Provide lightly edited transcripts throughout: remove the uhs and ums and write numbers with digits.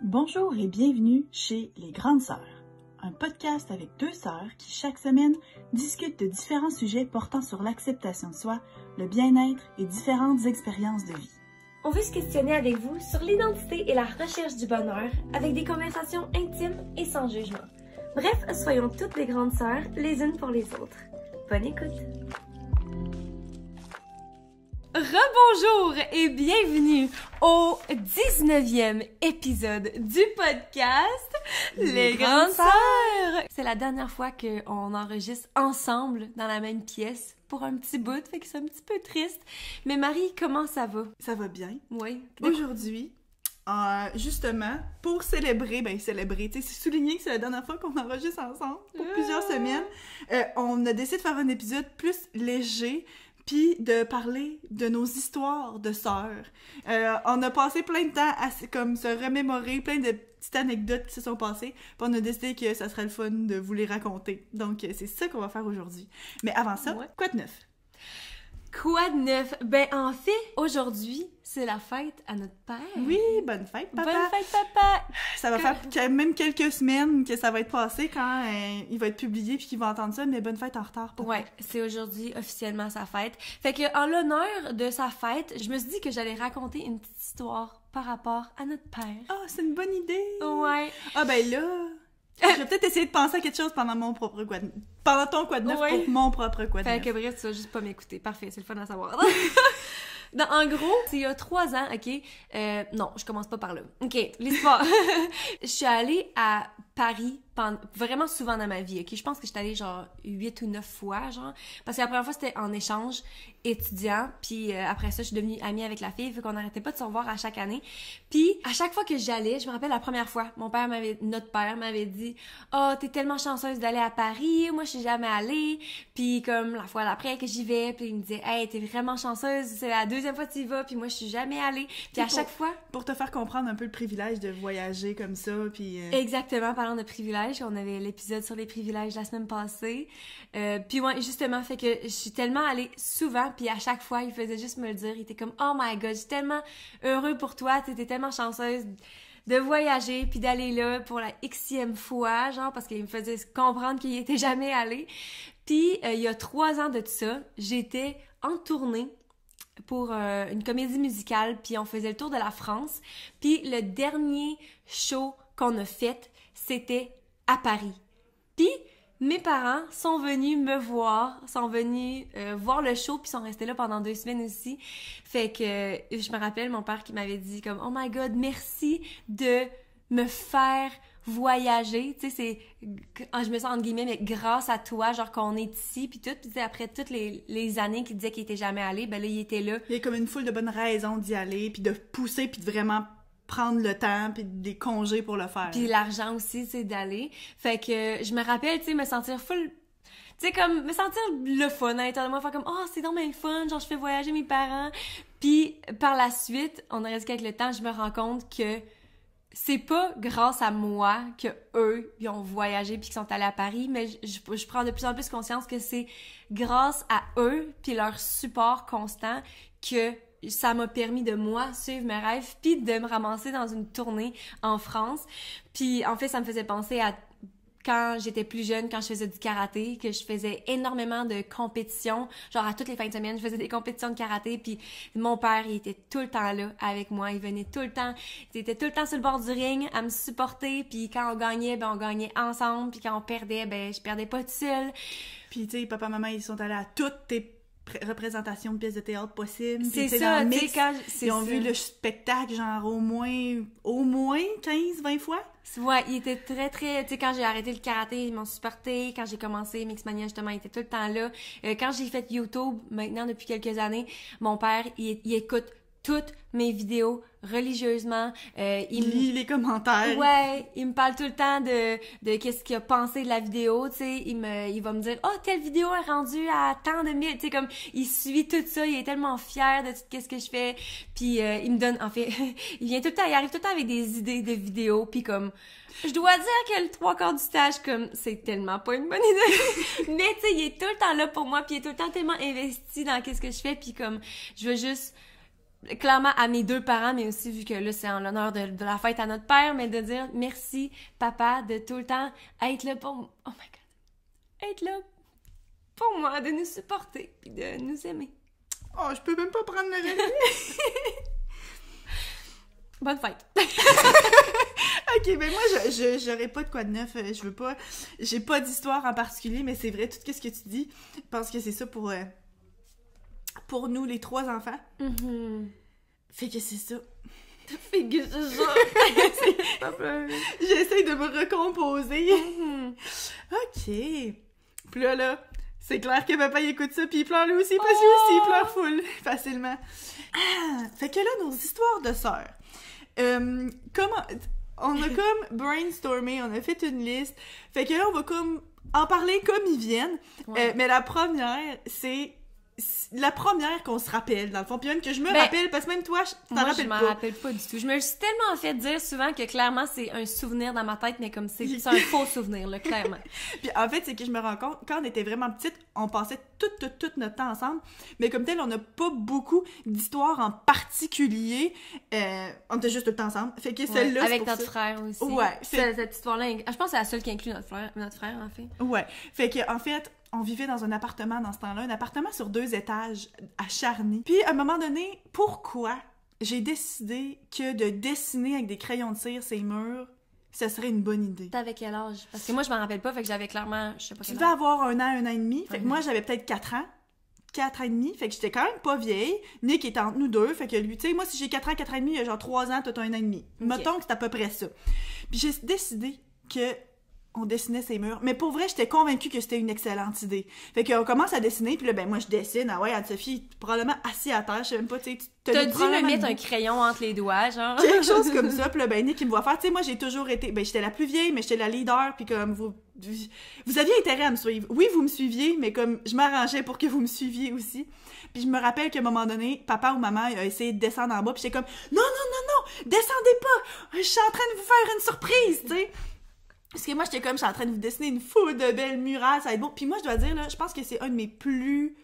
Bonjour et bienvenue chez Les Grandes Sœurs, un podcast avec deux sœurs qui chaque semaine discutent de différents sujets portant sur l'acceptation de soi, le bien-être et différentes expériences de vie. On veut se questionner avec vous sur l'identité et la recherche du bonheur avec des conversations intimes et sans jugement. Bref, soyons toutes des grandes sœurs les unes pour les autres. Bonne écoute! Rebonjour et bienvenue au 19e épisode du podcast Les Grandes Sœurs! C'est la dernière fois qu'on enregistre ensemble dans la même pièce pour un petit bout, fait que c'est un petit peu triste. Mais Marie, comment ça va? Ça va bien. Oui. Aujourd'hui, justement, pour célébrer, tu sais, c'est souligné que c'est la dernière fois qu'on enregistre ensemble pour plusieurs semaines. On a décidé de faire un épisode plus léger, puis de parler de nos histoires de sœurs. On a passé plein de temps à comme se remémorer plein de petites anecdotes qui se sont passées, puis on a décidé que ça serait le fun de vous les raconter. Donc, c'est ça qu'on va faire aujourd'hui. Mais avant ça, quoi de neuf? Quoi de neuf? Ben, en fait, aujourd'hui, c'est la fête à notre père. Oui, bonne fête, papa! Bonne fête, papa! Ça va faire quand même quelques semaines que ça va être passé quand il va être publié puis qu'il va entendre ça, mais bonne fête en retard, papa. Ouais, c'est aujourd'hui officiellement sa fête. Fait que, en l'honneur de sa fête, je me suis dit que j'allais raconter une petite histoire par rapport à notre père. Ah, c'est une bonne idée! Ouais. Ah, ben là... Je vais peut-être essayer de penser à quelque chose pendant mon propre quoi de... Pendant ton quoi de neuf pour mon propre quoi de neuf. Fait que bref, tu vas juste pas m'écouter. Parfait, c'est le fun à savoir. Non, en gros, c'est il y a 3 ans, OK? Non, je commence pas par là. OK, l'histoire. Je suis allée à Paris vraiment souvent dans ma vie, OK? Je pense que j'étais allée genre 8 ou 9 fois, genre. Parce que la première fois, c'était en échange étudiant. Puis après ça, je suis devenue amie avec la fille, vu qu'on n'arrêtait pas de se revoir à chaque année. Puis à chaque fois que j'allais, je me rappelle la première fois, notre père m'avait dit « Oh, t'es tellement chanceuse d'aller à Paris, moi je suis jamais allée. » Puis comme la fois d'après que j'y vais, puis il me disait « Hey, t'es vraiment chanceuse, c'est la deuxième fois que tu y vas, puis moi je suis jamais allée. » Puis à chaque fois... Pour te faire comprendre un peu le privilège de voyager comme ça, puis... Exactement, parlant de privilèges, on avait l'épisode sur les privilèges la semaine passée. Puis ouais, justement, fait que je suis tellement allée souvent, puis à chaque fois, il faisait juste me le dire. Il était comme « Oh my God, je suis tellement heureux pour toi, t'étais tellement chanceuse de voyager, puis d'aller là pour la xème fois, genre, parce qu'il me faisait comprendre qu'il était jamais allé. » Puis il y a 3 ans de tout ça, j'étais en tournée pour une comédie musicale, puis on faisait le tour de la France. Puis le dernier show qu'on a fait, c'était à Paris. Puis mes parents sont venus me voir, sont venus voir le show, puis sont restés là pendant 2 semaines aussi. Fait que je me rappelle mon père qui m'avait dit comme « Oh my God, merci de me faire voyager. » Tu sais, je me sens entre guillemets, mais grâce à toi, genre qu'on est ici, puis tout. Puis après toutes les années qu'il disait qu'il était jamais allé, ben là, il était là. Il y a comme une foule de bonnes raisons d'y aller, puis de pousser, puis de vraiment prendre le temps, puis des congés pour le faire. Puis l'argent aussi, c'est d'aller. Fait que je me rappelle, tu sais, me sentir full... Tu sais, comme, me sentir le fun à l'intérieur de moi, faire comme « Oh, c'est donc bien le fun, genre je fais voyager mes parents. » Puis par la suite, on a resté avec le temps, je me rends compte que c'est pas grâce à moi que eux ils ont voyagé puis qu'ils sont allés à Paris, mais je prends de plus en plus conscience que c'est grâce à eux puis leur support constant que ça m'a permis de moi suivre mes rêves puis de me ramasser dans une tournée en France. Puis en fait, ça me faisait penser à quand j'étais plus jeune, quand je faisais du karaté, que je faisais énormément de compétitions, genre à toutes les fins de semaine, je faisais des compétitions de karaté, puis mon père, il était tout le temps là avec moi, il venait tout le temps, il était tout le temps sur le bord du ring à me supporter, puis quand on gagnait, ben on gagnait ensemble, puis quand on perdait, ben je perdais pas toute seule. Puis tu sais, papa, maman, ils sont allés à toutes tes représentations de pièces de théâtre possibles. C'est ça, tu sais, quand... Ils ont vu le spectacle, genre, au moins 15-20 fois. Ouais, il était très, très... Tu sais, quand j'ai arrêté le karaté, ils m'ont supporté. Quand j'ai commencé Mixmania, justement, il était tout le temps là. Quand j'ai fait YouTube, maintenant, depuis quelques années, mon père, il écoute toutes mes vidéos religieusement. Il lit les commentaires. Ouais, il me parle tout le temps de qu'est-ce qu'il a pensé de la vidéo, tu sais. Il va me dire « Oh, telle vidéo est rendue à tant de mille. » Tu sais, comme, il suit tout ça. Il est tellement fier de tout ce que je fais. Puis, il me donne, en fait, il arrive tout le temps avec des idées de vidéos. Puis comme, je dois dire que le 3/4 du stage, comme, c'est tellement pas une bonne idée. Mais, tu sais, il est tout le temps là pour moi. Puis, il est tout le temps tellement investi dans qu'est-ce que je fais. Puis comme, je veux juste clairement à mes deux parents, mais aussi vu que là, c'est en l'honneur de la fête à notre père, mais de dire merci, papa, de tout le temps être là pour... Oh my God! Être là pour moi, de nous supporter, puis de nous aimer. Oh, je peux même pas prendre le relais. Bonne fête! Ok, ben moi, j'aurais pas de quoi de neuf. Je veux pas... J'ai pas d'histoire en particulier, mais c'est vrai, tout ce que tu dis, je pense que c'est ça pour nous, les 3 enfants. Fait que c'est ça. Fait que c'est ça! Pas pleurer. J'essaie de me recomposer. Ok. Puis là, c'est clair que papa il écoute ça, puis il pleure lui aussi, parce que lui aussi, il pleure full, facilement. Fait que là, nos histoires de sœurs. On a comme brainstormé, on a fait une liste. Fait que là, on va comme en parler comme ils viennent. Ouais. Mais la première, c'est la première qu'on se rappelle, dans le fond. Puis même que je me rappelle, parce que même toi, t'en Moi, rappelles je pas. m'en rappelle pas du tout. Je me suis tellement fait dire souvent que clairement, c'est un souvenir dans ma tête, mais comme c'est un faux souvenir, là, clairement. Puis en fait, c'est que je me rends compte, quand on était vraiment petite, on passait tout notre temps ensemble, mais comme tel, on n'a pas beaucoup d'histoires en particulier. On était juste tout le temps ensemble. Fait que celle-là, c'est avec pour notre ça. frère aussi. Ouais. Cette histoire-là, je pense que c'est la seule qui inclut notre frère, en fait. Ouais. Fait que en fait, on vivait dans un appartement dans ce temps-là, un appartement sur 2 étages à Charny. Puis à un moment donné, pourquoi j'ai décidé que de dessiner avec des crayons de cire ces murs, ce serait une bonne idée. T'avais quel âge? Parce que moi, je m'en rappelle pas, fait que j'avais clairement, je sais pas Tu quel devais âge. avoir 1 an, 1 an et demi. Fait que moi, j'avais peut-être 4 ans. 4 ans et demi, fait que j'étais quand même pas vieille. Nick était entre nous deux, fait que lui, tu sais, moi, si j'ai 4 ans, 4 ans et demi, il y a genre 3 ans, toi, t'as 1 an et demi. Mettons que c'est à peu près ça. Puis j'ai décidé que on dessinait ces murs. Mais pour vrai, j'étais convaincue que c'était une excellente idée. Fait qu'on commence à dessiner, puis là, ben moi, je dessine. Ah ouais, Anne-Sophie, probablement assise à terre, je sais même pas, tu sais. T'as dû me mettre un crayon entre les doigts, genre. Quelque chose comme ça, puis là, ben Nick, il me voit faire. Tu sais, moi, j'ai toujours été... Ben, j'étais la plus vieille, mais j'étais la leader, puis comme vous aviez intérêt à me suivre. Oui, vous me suiviez, mais comme je m'arrangeais pour que vous me suiviez aussi. Puis je me rappelle qu'à un moment donné, papa ou maman a essayé de descendre en bas, puis j'étais comme « Non, non, non, non! Descendez pas! Je suis en train de vous faire une surprise! » Tu sais? Parce que moi, j'étais comme, je suis en train de vous dessiner une foule de belles murales, ça va être beau. Puis moi, je dois dire, là, je pense que c'est un de mes plus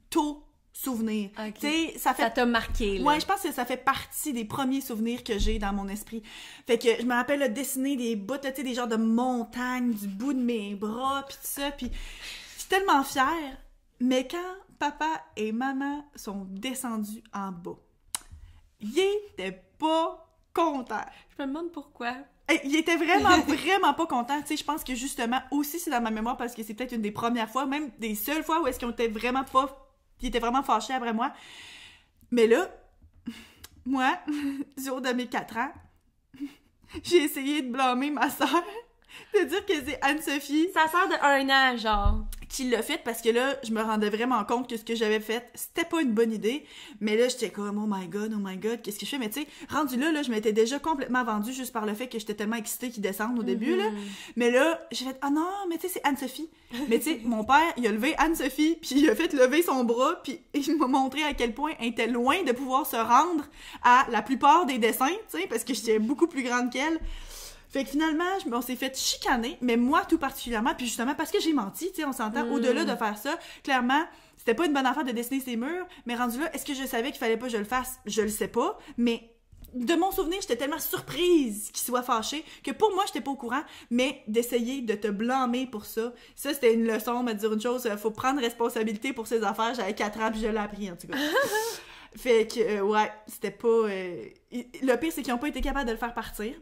tôt souvenirs. Okay. Tu sais, ça t'a marqué, là. Ouais, je pense que ça fait partie des premiers souvenirs que j'ai dans mon esprit. Fait que je me rappelle là, dessiner des bouts, tu sais, des genres de montagnes du bout de mes bras, puis tout ça. Puis je suis tellement fière. Mais quand papa et maman sont descendus en bas, ils étaient pas contents. Je me demande pourquoi. Il était vraiment, vraiment pas content. Tu sais, je pense que justement, aussi c'est dans ma mémoire parce que c'est peut-être une des premières fois, même des seules fois où est-ce qu'ils étaient vraiment pas... Ils étaient vraiment fâchés après moi. Mais là, moi, du haut de mes 4 ans, j'ai essayé de blâmer ma sœur, de dire que c'est Anne-Sophie... Sa sœur de 1 an, genre. Qui l'a fait parce que là, je me rendais vraiment compte que ce que j'avais fait, c'était pas une bonne idée. Mais là, j'étais comme, oh my god, qu'est-ce que je fais? Mais tu sais, rendu là, je m'étais déjà complètement vendue juste par le fait que j'étais tellement excitée qu'ils descendent au début, là. Mais là, j'ai fait, ah non, mais tu sais, c'est Anne-Sophie. Mais tu sais, mon père, il a levé Anne-Sophie, puis il a fait lever son bras, puis il m'a montré à quel point elle était loin de pouvoir se rendre à la plupart des dessins, tu sais, parce que j'étais beaucoup plus grande qu'elle. Fait que finalement, on s'est fait chicaner, mais moi tout particulièrement, puis justement parce que j'ai menti, tu sais, on s'entend, au-delà de faire ça, clairement, c'était pas une bonne affaire de dessiner ces murs, mais rendu là, est-ce que je savais qu'il fallait pas que je le fasse? Je le sais pas, mais de mon souvenir, j'étais tellement surprise qu'il soit fâché que pour moi, j'étais pas au courant, mais d'essayer de te blâmer pour ça, c'était une leçon, me dire une chose, faut prendre responsabilité pour ses affaires, j'avais 4 ans, puis je l'ai appris, en tout cas. Fait que, ouais, c'était pas... Le pire, c'est qu'ils ont pas été capables de le faire partir.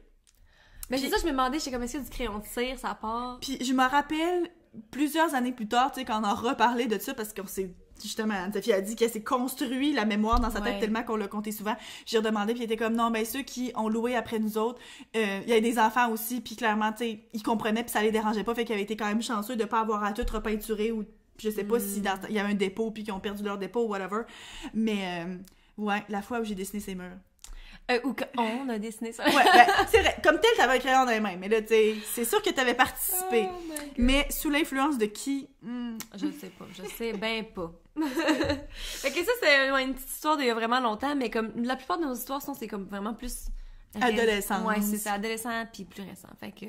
Mais c'est ça, je me demandais, j'étais comme, est-ce que du crayon de cire, ça part? Puis je me rappelle, plusieurs années plus tard, tu sais, quand on a reparlé de ça, parce qu'on s'est, justement, Anne-Sophie a dit qu'elle s'est construit la mémoire dans sa tête tellement qu'on l'a compté souvent. J'ai redemandé, puis il était comme, non, ben ceux qui ont loué après nous autres, il y avait des enfants aussi, puis clairement, tu sais, ils comprenaient, puis ça les dérangeait pas, fait qu'ils avaient été quand même chanceux de pas avoir à tout repeinturer, ou je sais pas si il y avait un dépôt, puis qu'ils ont perdu leur dépôt, ou whatever. Mais, ouais, la fois où j'ai dessiné ces murs. Ou qu'on a dessiné ça. Ouais, ben, c'est vrai. Comme tel, t'avais un crayon dans les mains. Mais là, tu sais, c'est sûr que t'avais participé. Oh mais sous l'influence de qui? Je sais pas. Je sais ben pas. Fait que ça, c'est une petite histoire d'il y a vraiment longtemps, mais comme la plupart de nos histoires c'est comme vraiment plus... Adolescence. Ouais, c'est ça, adolescent puis plus récent. Fait que...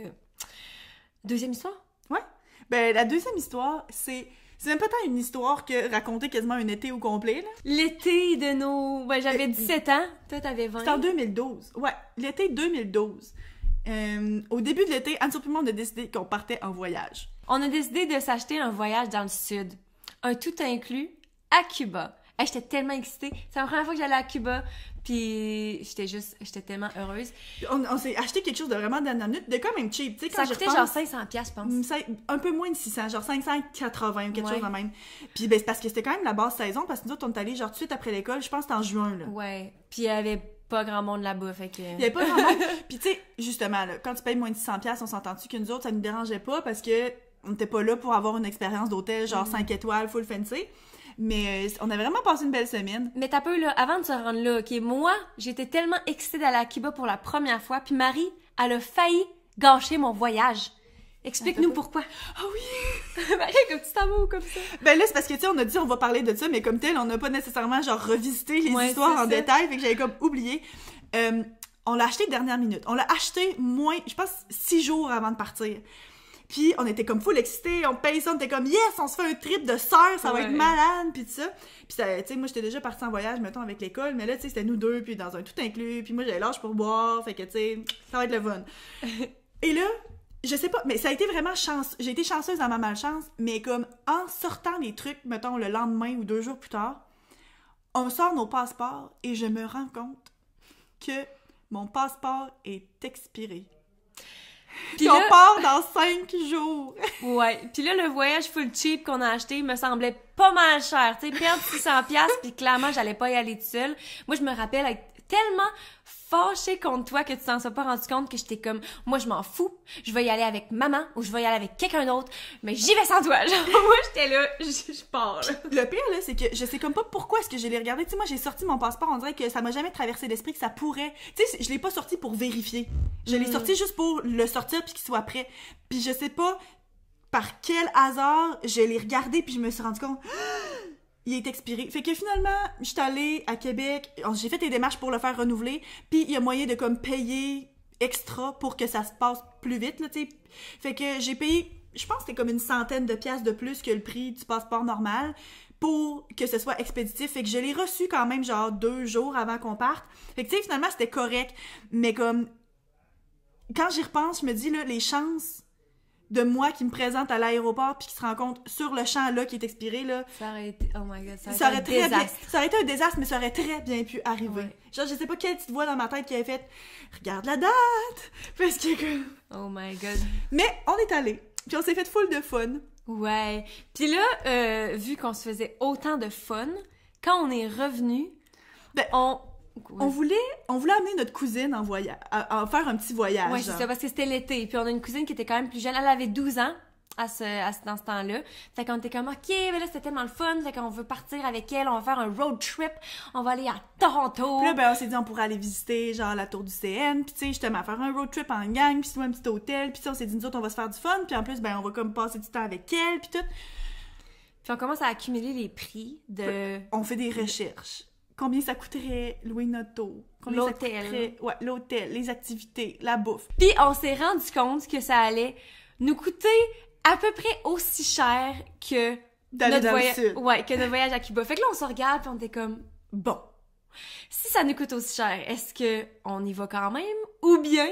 Deuxième histoire? Ouais. Ben, la deuxième histoire, c'est C'est même pas tant une histoire que raconter quasiment un été au complet, là. L'été de nos... Ben, j'avais 17 ans, toi t'avais 20. C'était en 2012. Ouais, l'été 2012. Au début de l'été, Anne-Sophie et moi, on a décidé qu'on partait en voyage. On a décidé de s'acheter un voyage dans le sud. Un tout inclus à Cuba. Hey, j'étais tellement excitée. C'est la première fois que j'allais à Cuba. Puis j'étais tellement heureuse. On s'est acheté quelque chose de vraiment dernière minute, de quand même cheap. Tu sais, Ça coûtait genre 500$, je pense. Un peu moins de 600, genre 580 ou quelque chose de même. Puis ben, c'est parce que c'était quand même la basse saison, parce que nous autres, on est allés genre tout de suite après l'école, je pense que c'était en juin, là. Ouais. Puis il y avait pas grand monde là-bas, fait que... Il y avait pas grand monde. Puis tu sais, justement, là, quand tu payes moins de 600$, on s'entend-tu que nous autres, ça nous dérangeait pas, parce que on était pas là pour avoir une expérience d'hôtel genre 5 étoiles, full fancy. Mais on a vraiment passé une belle semaine. Mais t'as peu, là, avant de se rendre là, OK, moi, j'étais tellement excitée d'aller à Cuba pour la première fois, puis Marie, elle a failli gâcher mon voyage. Explique-nous pourquoi. Ah oui! Marie, comme petit amour comme ça. Ben là, c'est parce que, tu sais, on a dit on va parler de ça, mais comme tel, on n'a pas nécessairement, genre, revisité les histoires en détail, fait que j'avais comme oublié. On l'a acheté dernière minute. On l'a acheté je pense, 6 jours avant de partir. Puis on était comme full excités, on paye ça, on était comme yes, on se fait un trip de sœurs, ça va être malade, puis tout ça. Puis tu sais, moi j'étais déjà partie en voyage, mettons, avec l'école, mais là, tu sais, c'était nous deux, puis dans un tout inclus, puis moi j'avais l'âge pour boire, fait que tu sais, ça va être le fun. Et là, je sais pas, mais ça a été vraiment j'ai été chanceuse dans ma malchance, mais comme en sortant les trucs, mettons, le lendemain ou 2 jours plus tard, on sort nos passeports et je me rends compte que mon passeport est expiré. Puis on part dans 5 jours. Ouais. Puis là, le voyage full cheap qu'on a acheté me semblait pas mal cher. Tu sais, perdre 600$, puis clairement, j'allais pas y aller toute seule. Moi, je me rappelle être tellement fâchée contre toi que tu t'en sois pas rendu compte que j'étais comme, moi, je m'en fous. Je vais y aller avec maman ou je vais y aller avec quelqu'un d'autre, mais j'y vais sans toi. Genre, moi, j'étais là, je pars. Là. Le pire, là, c'est que je sais comme pas pourquoi est-ce que je l'ai regardé. Tu sais, moi, j'ai sorti mon passeport, on dirait que ça m'a jamais traversé l'esprit que ça pourrait... Tu sais, je l'ai pas sorti pour vérifier. Je l'ai sorti juste pour le sortir puis qu'il soit prêt. Puis je sais pas par quel hasard je l'ai regardé puis je me suis rendu compte... Il est expiré. Fait que finalement, je suis allée à Québec, j'ai fait les démarches pour le faire renouveler, puis il y a moyen de comme payer extra pour que ça se passe plus vite, là, tu sais. Fait que j'ai payé, je pense que c'était comme une centaine de piastres de plus que le prix du passeport normal pour que ce soit expéditif. Fait que je l'ai reçu quand même genre 2 jours avant qu'on parte. Fait que tu sais, finalement, c'était correct. Mais comme, quand j'y repense, je me dis, là, les chances de moi qui me présente à l'aéroport puis qui se rend compte sur le champ là qui est expiré là, ça aurait été, oh my god, ça aurait été un désastre. Ça aurait été un désastre, mais ça aurait très bien pu arriver. Ouais. Genre, je sais pas quelle petite voix dans ma tête qui avait fait regarde la date parce que oh my god. Mais on est allé puis on s'est fait full de fun. Ouais. Puis là, vu qu'on se faisait autant de fun, quand on est revenu, ben, on voulait amener notre cousine en voyage, à faire un petit voyage. Ouais, c'est ça, parce que c'était l'été. Puis on a une cousine qui était quand même plus jeune. Elle avait 12 ans dans ce temps-là. Fait qu'on était comme, OK, mais là, c'était tellement le fun. Fait qu'on veut partir avec elle. On va faire un road trip. On va aller à Toronto. Puis là, ben, on s'est dit, on pourrait aller visiter, genre, la tour du CN. Puis tu sais, justement, faire un road trip en gang. Puis sinon, un petit hôtel. Puis on s'est dit, nous autres, on va se faire du fun. Puis en plus, ben, on va comme passer du temps avec elle. Puis tout. Puis on commence à accumuler les prix de... On fait des recherches. Combien ça coûterait louer notre auto? L'hôtel. Ouais, l'hôtel, les activités, la bouffe. Puis on s'est rendu compte que ça allait nous coûter à peu près aussi cher que notre voyage. Ouais, que notre voyage à Cuba. Fait que là, on se regarde puis on était comme, bon, si ça nous coûte aussi cher, est-ce que on y va quand même? Ou bien...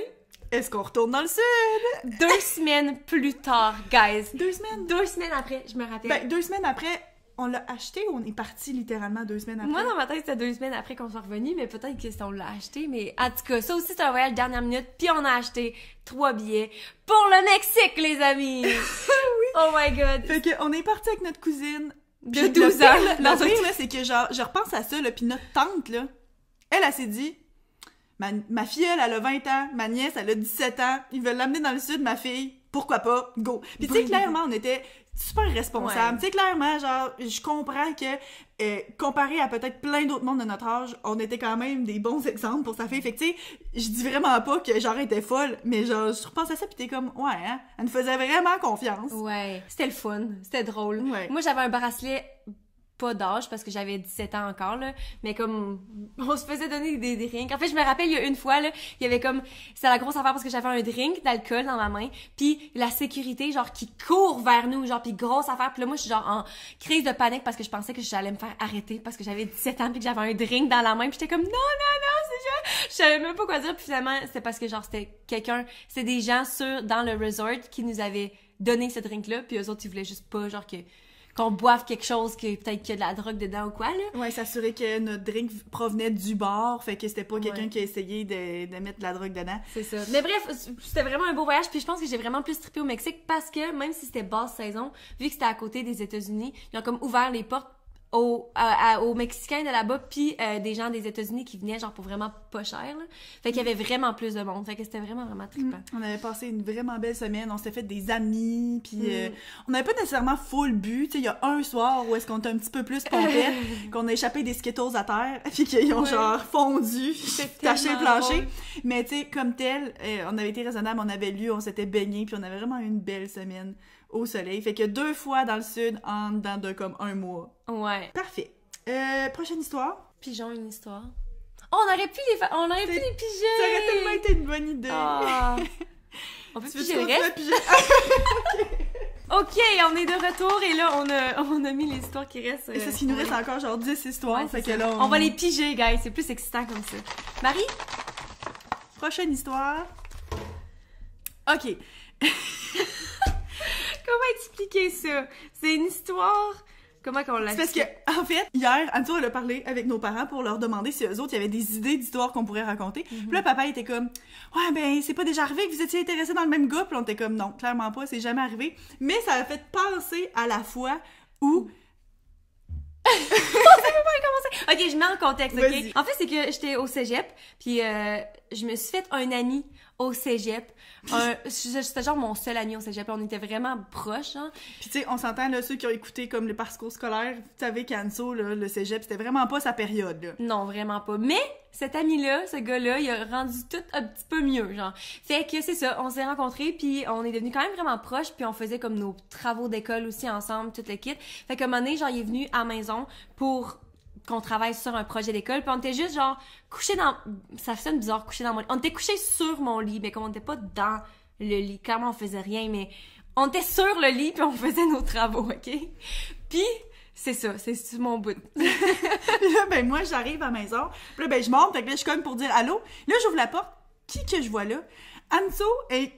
Est-ce qu'on retourne dans le sud? 2 semaines plus tard, guys. 2 semaines? 2 semaines après, je me rappelle. Ben, 2 semaines après... On l'a acheté ou on est parti littéralement 2 semaines après? Moi, dans ma tête, c'était 2 semaines après qu'on soit revenu, mais peut-être que on l'a acheté. Mais en tout cas, ça aussi, c'est un voyage dernière minute. Puis on a acheté 3 billets pour le Mexique, les amis! Oui! Oh my god! Fait qu'on est parti avec notre cousine. De 12 ans. Le pire, là, c'est que genre, je repense à ça, là, puis notre tante, là, elle s'est dit, ma fille, elle a 20 ans, ma nièce, elle a 17 ans, ils veulent l'amener dans le sud, ma fille, pourquoi pas, go! Puis tu sais, clairement, on était... super responsable. Tu sais, clairement, genre, je comprends que, comparé à peut-être plein d'autres mondes de notre âge, on était quand même des bons exemples pour sa fille. Fait que, tu sais, je dis vraiment pas que, genre, elle était folle, mais genre, je repense à ça pis t'es comme, ouais, hein, elle nous faisait vraiment confiance. Ouais, c'était le fun, c'était drôle. Ouais. Moi, j'avais un bracelet pas d'âge parce que j'avais 17 ans encore, là, mais comme on se faisait donner des drinks. En fait, je me rappelle, il y a une fois, là, il y avait comme, c'était la grosse affaire parce que j'avais un drink d'alcool dans ma main, puis la sécurité, genre, qui court vers nous, genre, puis grosse affaire, puis là, moi, je suis genre en crise de panique parce que je pensais que j'allais me faire arrêter parce que j'avais 17 ans puis que j'avais un drink dans la main, puis j'étais comme, non, c'est je savais même pas quoi dire, puis finalement, c'était parce que, genre, c'était des gens dans le resort qui nous avaient donné ce drink-là, puis eux autres, ils voulaient juste pas, genre, qu'on boive quelque chose que peut-être qu'il y a de la drogue dedans ou quoi, là. Ouais, s'assurer que notre drink provenait du bar, fait que c'était pas quelqu'un qui a essayé de mettre de la drogue dedans. C'est ça. Mais bref, c'était vraiment un beau voyage, puis je pense que j'ai vraiment plus trippé au Mexique parce que même si c'était basse saison, vu que c'était à côté des États-Unis, ils ont comme ouvert les portes aux Mexicains de là-bas, puis des gens des États-Unis qui venaient genre pour vraiment pas cher, là. Fait qu'il y avait vraiment plus de monde, fait que c'était vraiment trippant. On avait passé une vraiment belle semaine, on s'était fait des amis, puis on n'avait pas nécessairement full but, tu sais, il y a un soir où est-ce qu'on était un petit peu plus pompette, qu'on a échappé des Skittles à terre, puis qu'ils ont genre fondu, taché le plancher, mais tu sais, comme tel, on avait été raisonnable, on avait lu, on s'était baigné, puis on avait vraiment eu une belle semaine au soleil. Fait que 2 fois dans le sud en dedans de comme 1 mois. Ouais. Parfait. Prochaine histoire. Pigeon, une histoire. Oh, on aurait pu les piger! Ça aurait tellement été une bonne idée. Oh. On peut piger le reste? Ok, on est de retour et là, on a mis les histoires qui restent. Et c'est ce qui nous reste encore, genre 10 histoires. Ouais, fait que là, on va les piger, guys. C'est plus excitant comme ça. Marie? Prochaine histoire. Ok. Comment expliquer ça? C'est une histoire... Comment qu'on l'a... C'est parce que, en fait, hier, Anne-Soeur, elle a parlé avec nos parents pour leur demander si eux autres, il y avait des idées d'histoires qu'on pourrait raconter. Puis là, papa était comme, ouais, ben, c'est pas déjà arrivé que vous étiez intéressés dans le même gars? Puis on était comme, non, clairement pas, c'est jamais arrivé. Mais ça a fait penser à la fois où... On sait même pas commencer. Ok, je mets en contexte, ok? Vas-y. En fait, c'est que j'étais au cégep, puis je me suis fait un ami au cégep. C'était genre mon seul ami au cégep. On était vraiment proches, hein. Puis tu sais, on s'entend, là, ceux qui ont écouté comme le parcours scolaire, vous savez qu'Anso, là, le cégep, c'était vraiment pas sa période, là. Non, vraiment pas. Mais cet ami-là, ce gars-là, il a rendu tout un petit peu mieux, genre. Fait que c'est ça, on s'est rencontrés, puis on est devenus quand même vraiment proches, puis on faisait comme nos travaux d'école aussi ensemble, toute l'équipe. Fait qu'à un moment donné, genre, il est venu à la maison pour qu'on travaille sur un projet d'école, puis on était juste genre couchés dans... Ça sonne bizarre, couchés dans mon lit. On était couchés sur mon lit, mais comme on était pas dans le lit, clairement on faisait rien, mais on était sur le lit, puis on faisait nos travaux, ok? Puis... c'est ça, c'est mon bout. Puis là, ben moi, j'arrive à la maison. Puis là, ben je monte. Fait que là, je suis comme pour dire allô. Là, j'ouvre la porte. Qui que je vois là? Anso est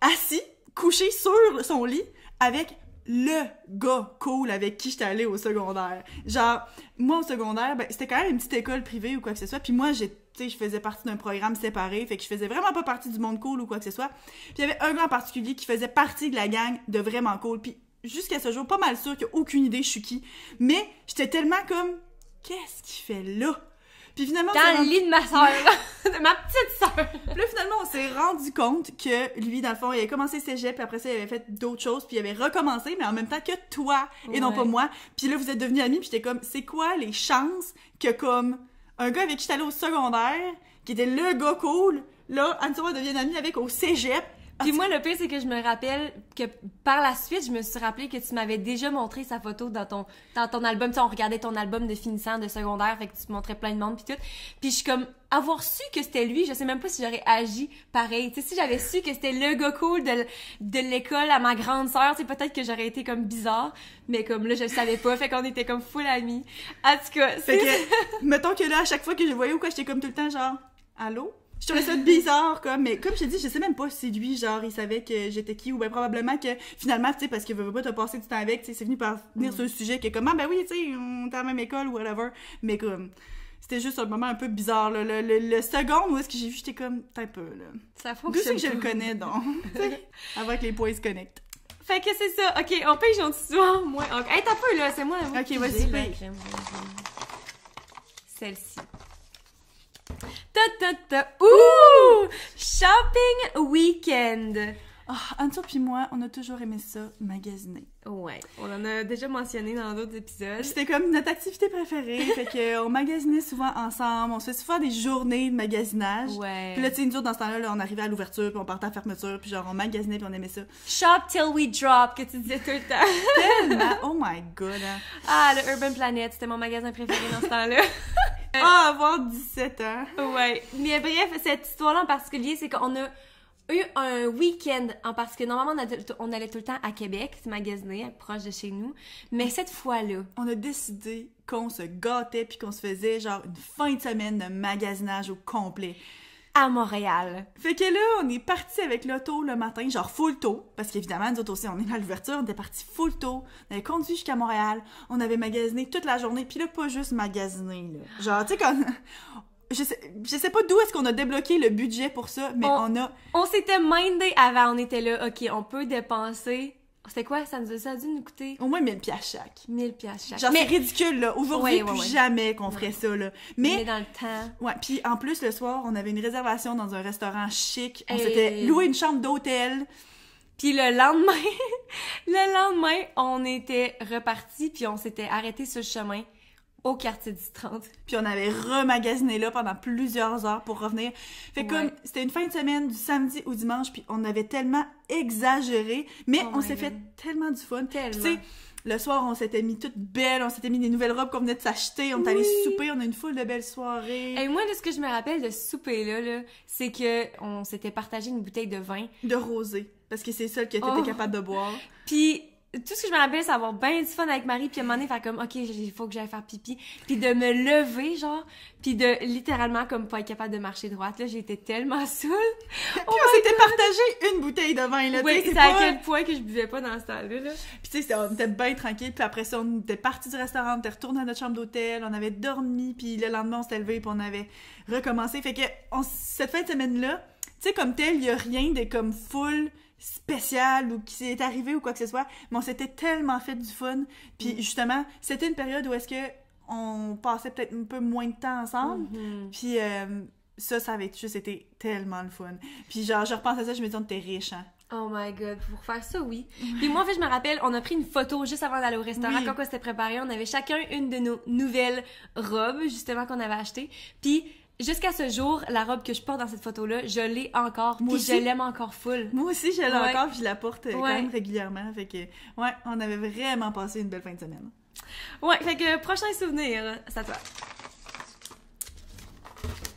assis, couché sur son lit, avec le gars cool avec qui j'étais allée au secondaire. Genre, moi, au secondaire, ben c'était quand même une petite école privée ou quoi que ce soit. Puis moi, tu sais, je faisais partie d'un programme séparé. Fait que je faisais vraiment pas partie du monde cool ou quoi que ce soit. Puis il y avait un gars en particulier qui faisait partie de la gang de vraiment cool. Puis jusqu'à ce jour, pas mal sûr qu'il n'y a aucune idée je suis qui. Mais j'étais tellement comme, qu'est-ce qu'il fait là? Puis finalement, dans le lit de ma soeur, de ma petite soeur. Puis là, finalement, on s'est rendu compte que lui, dans le fond, il avait commencé cégep, puis après ça, il avait fait d'autres choses, puis il avait recommencé, mais en même temps que toi, et non pas moi. Puis là, vous êtes devenus amis, puis j'étais comme, c'est quoi les chances que, comme, un gars avec qui j'étais allée au secondaire, qui était le gars cool, là, Anne-Sophie devienne amie avec au cégep. Puis moi, le pire, c'est que je me rappelle que par la suite, je me suis rappelé que tu m'avais déjà montré sa photo dans ton album. Tu sais, on regardait ton album de finissant de secondaire, fait que tu te montrais plein de monde pis tout. Puis je suis comme, avoir su que c'était lui, je sais même pas si j'aurais agi pareil. Tu sais, si j'avais su que c'était le gars cool de l'école à ma grande sœur, tu sais, peut-être que j'aurais été comme bizarre. Mais comme là, je le savais pas, fait qu'on était comme full amis. En tout cas, fait que, mettons que là, à chaque fois que je le voyais ou quoi, j'étais comme tout le temps genre, allô? Je trouvais ça bizarre, comme, mais comme je t'ai dit, je sais même pas si c'est lui, genre, il savait que j'étais qui, ou ben probablement que, finalement, tu sais, parce qu'il veut pas te passer du temps avec, tu sais, c'est venu par venir sur le sujet, que comme, ah, ben oui, tu sais, on est à la même école, ou whatever, mais comme, c'était juste un moment un peu bizarre, là, le second, où est-ce que j'ai vu, j'étais comme, t'es un peu, là. Ça fonctionne. D'où c'est que je le connais, donc, avant que les points se connectent. Fait que c'est ça, ok, on paye une histoire, moi, ok, hey, t'as peu, là, c'est moi. Ok, vas-y, paye. Celle-ci. Ouh! Shopping weekend! Anto puis moi, on a toujours aimé ça, magasiner. Ouais, on en a déjà mentionné dans d'autres épisodes. C'était comme notre activité préférée, fait qu'on magasinait souvent ensemble, on se faisait souvent des journées de magasinage. Ouais. Puis là, tu sais, nous autres, dans ce temps-là, là, on arrivait à l'ouverture, puis on partait à la fermeture, puis genre, on magasinait, puis on aimait ça. Shop till we drop, que tu disais tout le temps. Tellement! Oh my god! Hein. Ah, le Urban Planet, c'était mon magasin préféré dans ce temps-là. Avoir 17 ans! Ouais. Mais bref, cette histoire-là en particulier, c'est qu'on a eu un week-end en particulier. Normalement, on allait tout le temps à Québec, magasiner, proche de chez nous. Mais cette fois-là... On a décidé qu'on se gâtait puis qu'on se faisait genre une fin de semaine de magasinage au complet. À Montréal. Fait que là, on est parti avec l'auto le matin, genre full tôt, parce qu'évidemment, nous autres aussi, on est à l'ouverture, on était parti full tôt, on avait conduit jusqu'à Montréal, on avait magasiné toute la journée, puis là, pas juste magasiner, là. Genre, tu sais, quand... Je sais pas d'où est-ce qu'on a débloqué le budget pour ça, mais on s'était mindé avant, on était là, ok, on peut dépenser... C'était quoi? Ça a dû nous coûter... Au moins 1000$ chaque. 1000$ chaque. Genre, c'est ridicule, là. Aujourd'hui, ouais. jamais qu'on ferait ça, là. Mais dans le temps... Ouais, puis en plus, le soir, on avait une réservation dans un restaurant chic. On s'était loué une chambre d'hôtel. Puis le lendemain, on était repartis, puis on s'était arrêté sur le chemin au quartier du 30. Puis on avait remagasiné là pendant plusieurs heures pour revenir. Fait que comme c'était une fin de semaine du samedi au dimanche, puis on avait tellement exagéré, mais on s'est fait tellement du fun. Tu sais, le soir, on s'était mis toutes belles, on s'était mis des nouvelles robes qu'on venait de s'acheter, on est allé souper, on a une foule de belles soirées. Et moi, de ce que je me rappelle de ce souper-là, c'est que on s'était partagé une bouteille de vin. De rosé, parce que c'est celle que t'étais capable de boire. Puis... Tout ce que je me rappelle, c'est avoir bien du fun avec Marie, puis à un moment donné, faire comme, OK, il faut que j'aille faire pipi, puis de me lever, genre, puis de littéralement, comme pas être capable de marcher droite, là, j'ai été tellement saoule. Puis on s'était partagé une bouteille de vin, là, oui, c'est à quel point que je buvais pas dans ce temps-là, là. Puis tu sais, on était bien tranquille, puis après ça, on était partis du restaurant, on était retourné à notre chambre d'hôtel, on avait dormi, puis le lendemain, on s'était levé, puis on avait recommencé. Fait que, cette fin de semaine-là, tu sais, comme tel, il y a rien de comme full spécial ou qui s'est arrivé ou quoi que ce soit, mais on s'était tellement fait du fun. Puis justement, c'était une période où est-ce que on passait peut-être un peu moins de temps ensemble. Puis ça avait juste été tellement le fun. Puis genre, je repense à ça, je me dis, on était riches, hein. Oh my god, pour faire ça, oui. Puis moi, en fait, je me rappelle, on a pris une photo juste avant d'aller au restaurant. Quand on s'était préparé, on avait chacun une de nos nouvelles robes, justement, qu'on avait achetées. Puis jusqu'à ce jour, la robe que je porte dans cette photo-là, je l'ai encore, puis je l'aime encore full. Moi aussi, je l'ai encore, puis je la porte quand même régulièrement. Fait que, ouais, on avait vraiment passé une belle fin de semaine. Ouais, fait que prochain souvenir, c'est à toi.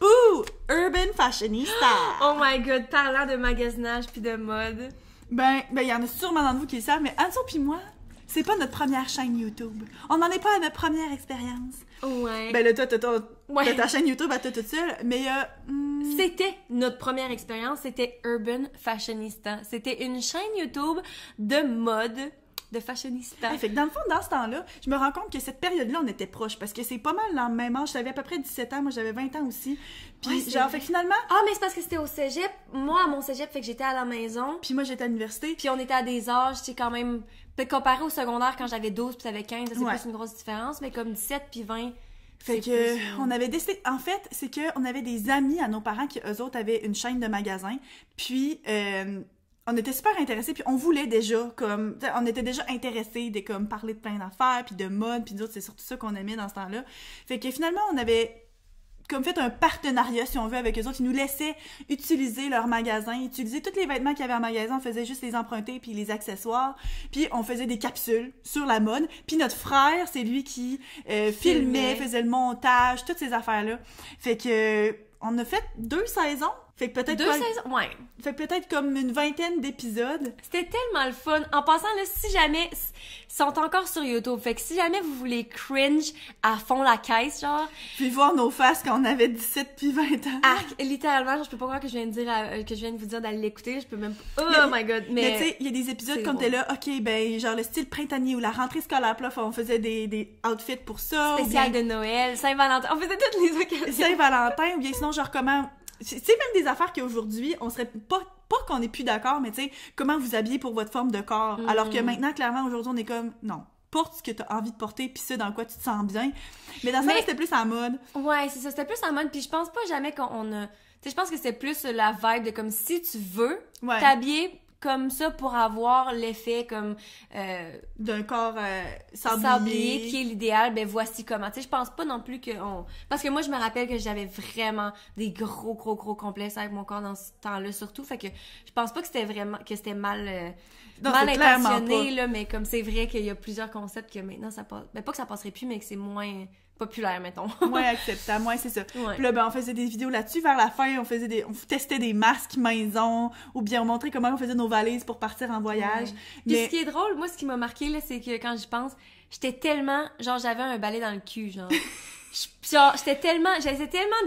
Ouh! Urban Fashionista! Oh my god, parlant de magasinage puis de mode. Ben, il y en a sûrement d'entre vous qui le savent, mais Anso puis moi, c'est pas notre première chaîne YouTube. On n'en est pas à notre première expérience. Ouais. Ben là, toi, t'as ta chaîne YouTube à toi toute seule, mais C'était notre première expérience, c'était Urban Fashionista. C'était une chaîne YouTube de mode, de fashionista. Fait que dans le fond, dans ce temps-là, je me rends compte que cette période-là, on était proches, parce que c'est pas mal dans le même âge. J'avais à peu près 17 ans, moi j'avais 20 ans aussi. Puis genre, fait que finalement... Ah, mais c'est parce que c'était au cégep. Moi, à mon cégep, fait que j'étais à la maison. Puis moi, j'étais à l'université. Puis on était à des âges, c'est quand même... Peut-être comparé au secondaire, quand j'avais 12 puis t'avais 15, c'est plus une grosse différence, mais comme 17 puis 20... Fait que on avait décidé... En fait, c'est qu'on avait des amis à nos parents qui, eux autres, avaient une chaîne de magasins. Puis... on était super intéressés, puis on voulait déjà, comme, on était déjà intéressés de, comme, parler de plein d'affaires, puis de mode, puis d'autres, c'est surtout ça qu'on aimait dans ce temps-là. Fait que finalement, on avait, comme, fait un partenariat, si on veut, avec eux autres. Ils nous laissaient utiliser leur magasin, utiliser tous les vêtements qu'il y avait en magasin, on faisait juste les emprunter, puis les accessoires, puis on faisait des capsules sur la mode. Puis notre frère, c'est lui qui filmait, faisait le montage, toutes ces affaires-là. Fait que, on a fait 2 saisons. Fait que peut-être... 2 saisons, ouais. Fait que peut-être comme une 20aine d'épisodes. C'était tellement le fun. En passant, là, si jamais... Ils sont encore sur YouTube. Fait que si jamais vous voulez cringe à fond la caisse, genre... Puis voir nos faces quand on avait 17 puis 20 ans. Littéralement, genre, je peux pas croire que je viens de vous dire d'aller l'écouter. Je peux même... Oh my god, mais... tu sais, il y a des épisodes comme t'es là, ok, ben, genre le style printanier ou la rentrée scolaire, là, on faisait des outfits pour ça. Spécial de Noël, Saint-Valentin. On faisait toutes les occasions. Saint-Valentin, ou bien sinon, genre, comment... Tu sais, même des affaires qu'aujourd'hui, on serait pas qu'on n'est plus d'accord, mais tu sais, comment vous habiller pour votre forme de corps. Alors que maintenant, clairement, aujourd'hui, on est comme, non, porte ce que t'as envie de porter, puis ce dans quoi tu te sens bien. Mais dans ça, c'était plus en mode. Ouais, c'est ça, c'était plus en mode, puis je pense pas jamais qu'on a... Tu sais, je pense que c'est plus la vibe de comme si tu veux t'habiller comme ça pour avoir l'effet comme d'un corps sablier qui est l'idéal, ben voici comment. Tu sais, je pense pas non plus parce que moi je me rappelle que j'avais vraiment des gros complexes avec mon corps dans ce temps-là surtout, fait que je pense pas que c'était mal intentionné là, mais comme c'est vrai qu'il y a plusieurs concepts que maintenant ça passe, ben pas que ça passerait plus, mais que c'est moins populaire, mettons. Moins acceptable, c'est ça. Ouais. Puis là, ben, on faisait des vidéos là-dessus. Vers la fin, on testait des masques maison, ou bien on montrait comment on faisait nos valises pour partir en voyage. Ouais. Puis ce qui est drôle, moi, ce qui m'a marqué, là, c'est que quand j'y pense, j'étais tellement, genre, j'avais un balai dans le cul, genre. Genre, j'essayais tellement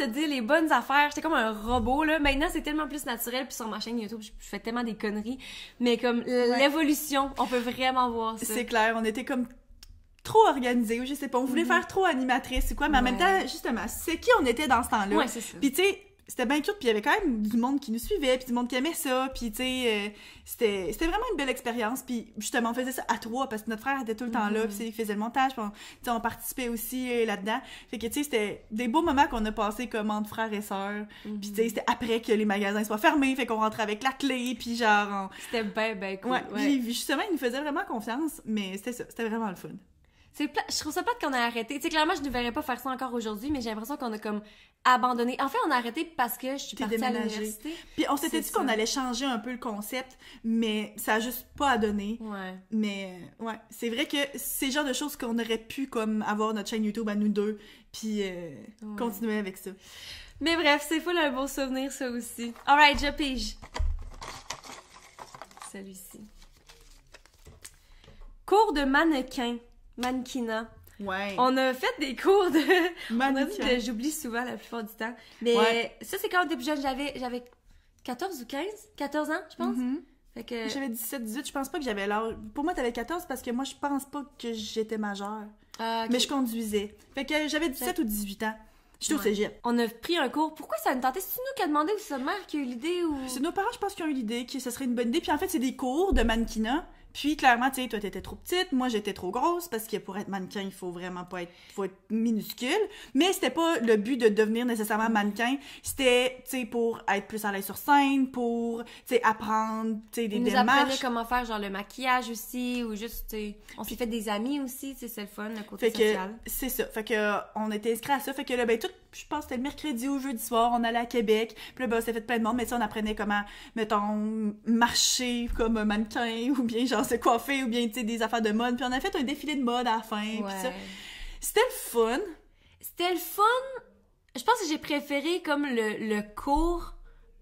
de dire les bonnes affaires, j'étais comme un robot, là. Maintenant, c'est tellement plus naturel, puis sur ma chaîne YouTube, je fais tellement des conneries. Mais comme, l'évolution, on peut vraiment voir ça. C'est clair, on était comme trop organisée, ou je sais pas, on voulait faire trop animatrice ou quoi, mais en même temps, justement, c'est qui on était dans ce temps-là. Ouais, c'est ça. Puis tu sais, c'était bien cute, puis il y avait quand même du monde qui nous suivait, puis du monde qui aimait ça, puis tu sais, c'était vraiment une belle expérience, puis justement, on faisait ça à 3, parce que notre frère était tout le temps là, puis il faisait le montage, puis on participait aussi là-dedans. Fait que tu sais, c'était des beaux moments qu'on a passés comme entre frères et sœurs, puis tu sais, c'était après que les magasins soient fermés, fait qu'on rentrait avec la clé, puis genre... C'était ben cool. Ouais, puis justement, ils nous faisaient vraiment confiance, mais c'était ça, c'était vraiment le fun. Je trouve ça plate qu'on ait arrêté. Tu sais, clairement, je ne verrais pas faire ça encore aujourd'hui, mais j'ai l'impression qu'on a comme abandonné. En fait, on a arrêté parce que je suis partie à l'université. Puis on s'était dit qu'on allait changer un peu le concept, mais ça a juste pas donné. Ouais. Mais ouais, c'est vrai que c'est le genre de choses qu'on aurait pu comme avoir notre chaîne YouTube à nous deux, puis continuer avec ça. Mais bref, c'est full un beau souvenir, ça aussi. Alright, je pige. Celui-ci. Cours de mannequinat. Ouais. On a fait des cours de... mannequin. J'oublie souvent la plupart du temps. Mais ça, c'est quand on était plus jeune. J'avais 14 ou 15? 14 ans, je pense. Mm-hmm. Fait que... J'avais 17-18, je pense pas que j'avais l'âge... Pour moi, t'avais 14 parce que moi, je pense pas que j'étais majeure. Okay. Mais je conduisais. Fait que j'avais 17 ou 18 ans. J'étais au cégep. On a pris un cours. Pourquoi ça nous tentait? C'est nous qui a demandé ou c'est sa mère qui a eu l'idée ou... C'est nos parents, je pense, qui ont eu l'idée que ce serait une bonne idée. Puis en fait, c'est des cours de mannequinat. Puis clairement, tu sais, toi, t'étais trop petite, moi, j'étais trop grosse, parce que pour être mannequin, il faut vraiment pas faut être minuscule. Mais c'était pas le but de devenir nécessairement mannequin. C'était, tu sais, pour être plus à l'aise sur scène, pour, tu sais, apprendre, tu sais, des démarches. Ils nous apprenaient comment faire, genre, le maquillage aussi, ou juste, tu sais, on s'est fait des amis aussi, tu sais, c'est le fun, le côté social. C'est ça. Fait que, on était inscrits à ça. Fait que là, ben, je pense que c'était le mercredi ou jeudi soir, on allait à Québec. Puis là, ben, on s'est fait plein de monde, mais ça, on apprenait comment, mettons, marcher comme un mannequin, ou bien, genre, se coiffer, ou bien, tu sais, des affaires de mode. Puis on a fait un défilé de mode à la fin. Puis ça. C'était le fun. C'était le fun. Je pense que j'ai préféré comme le cours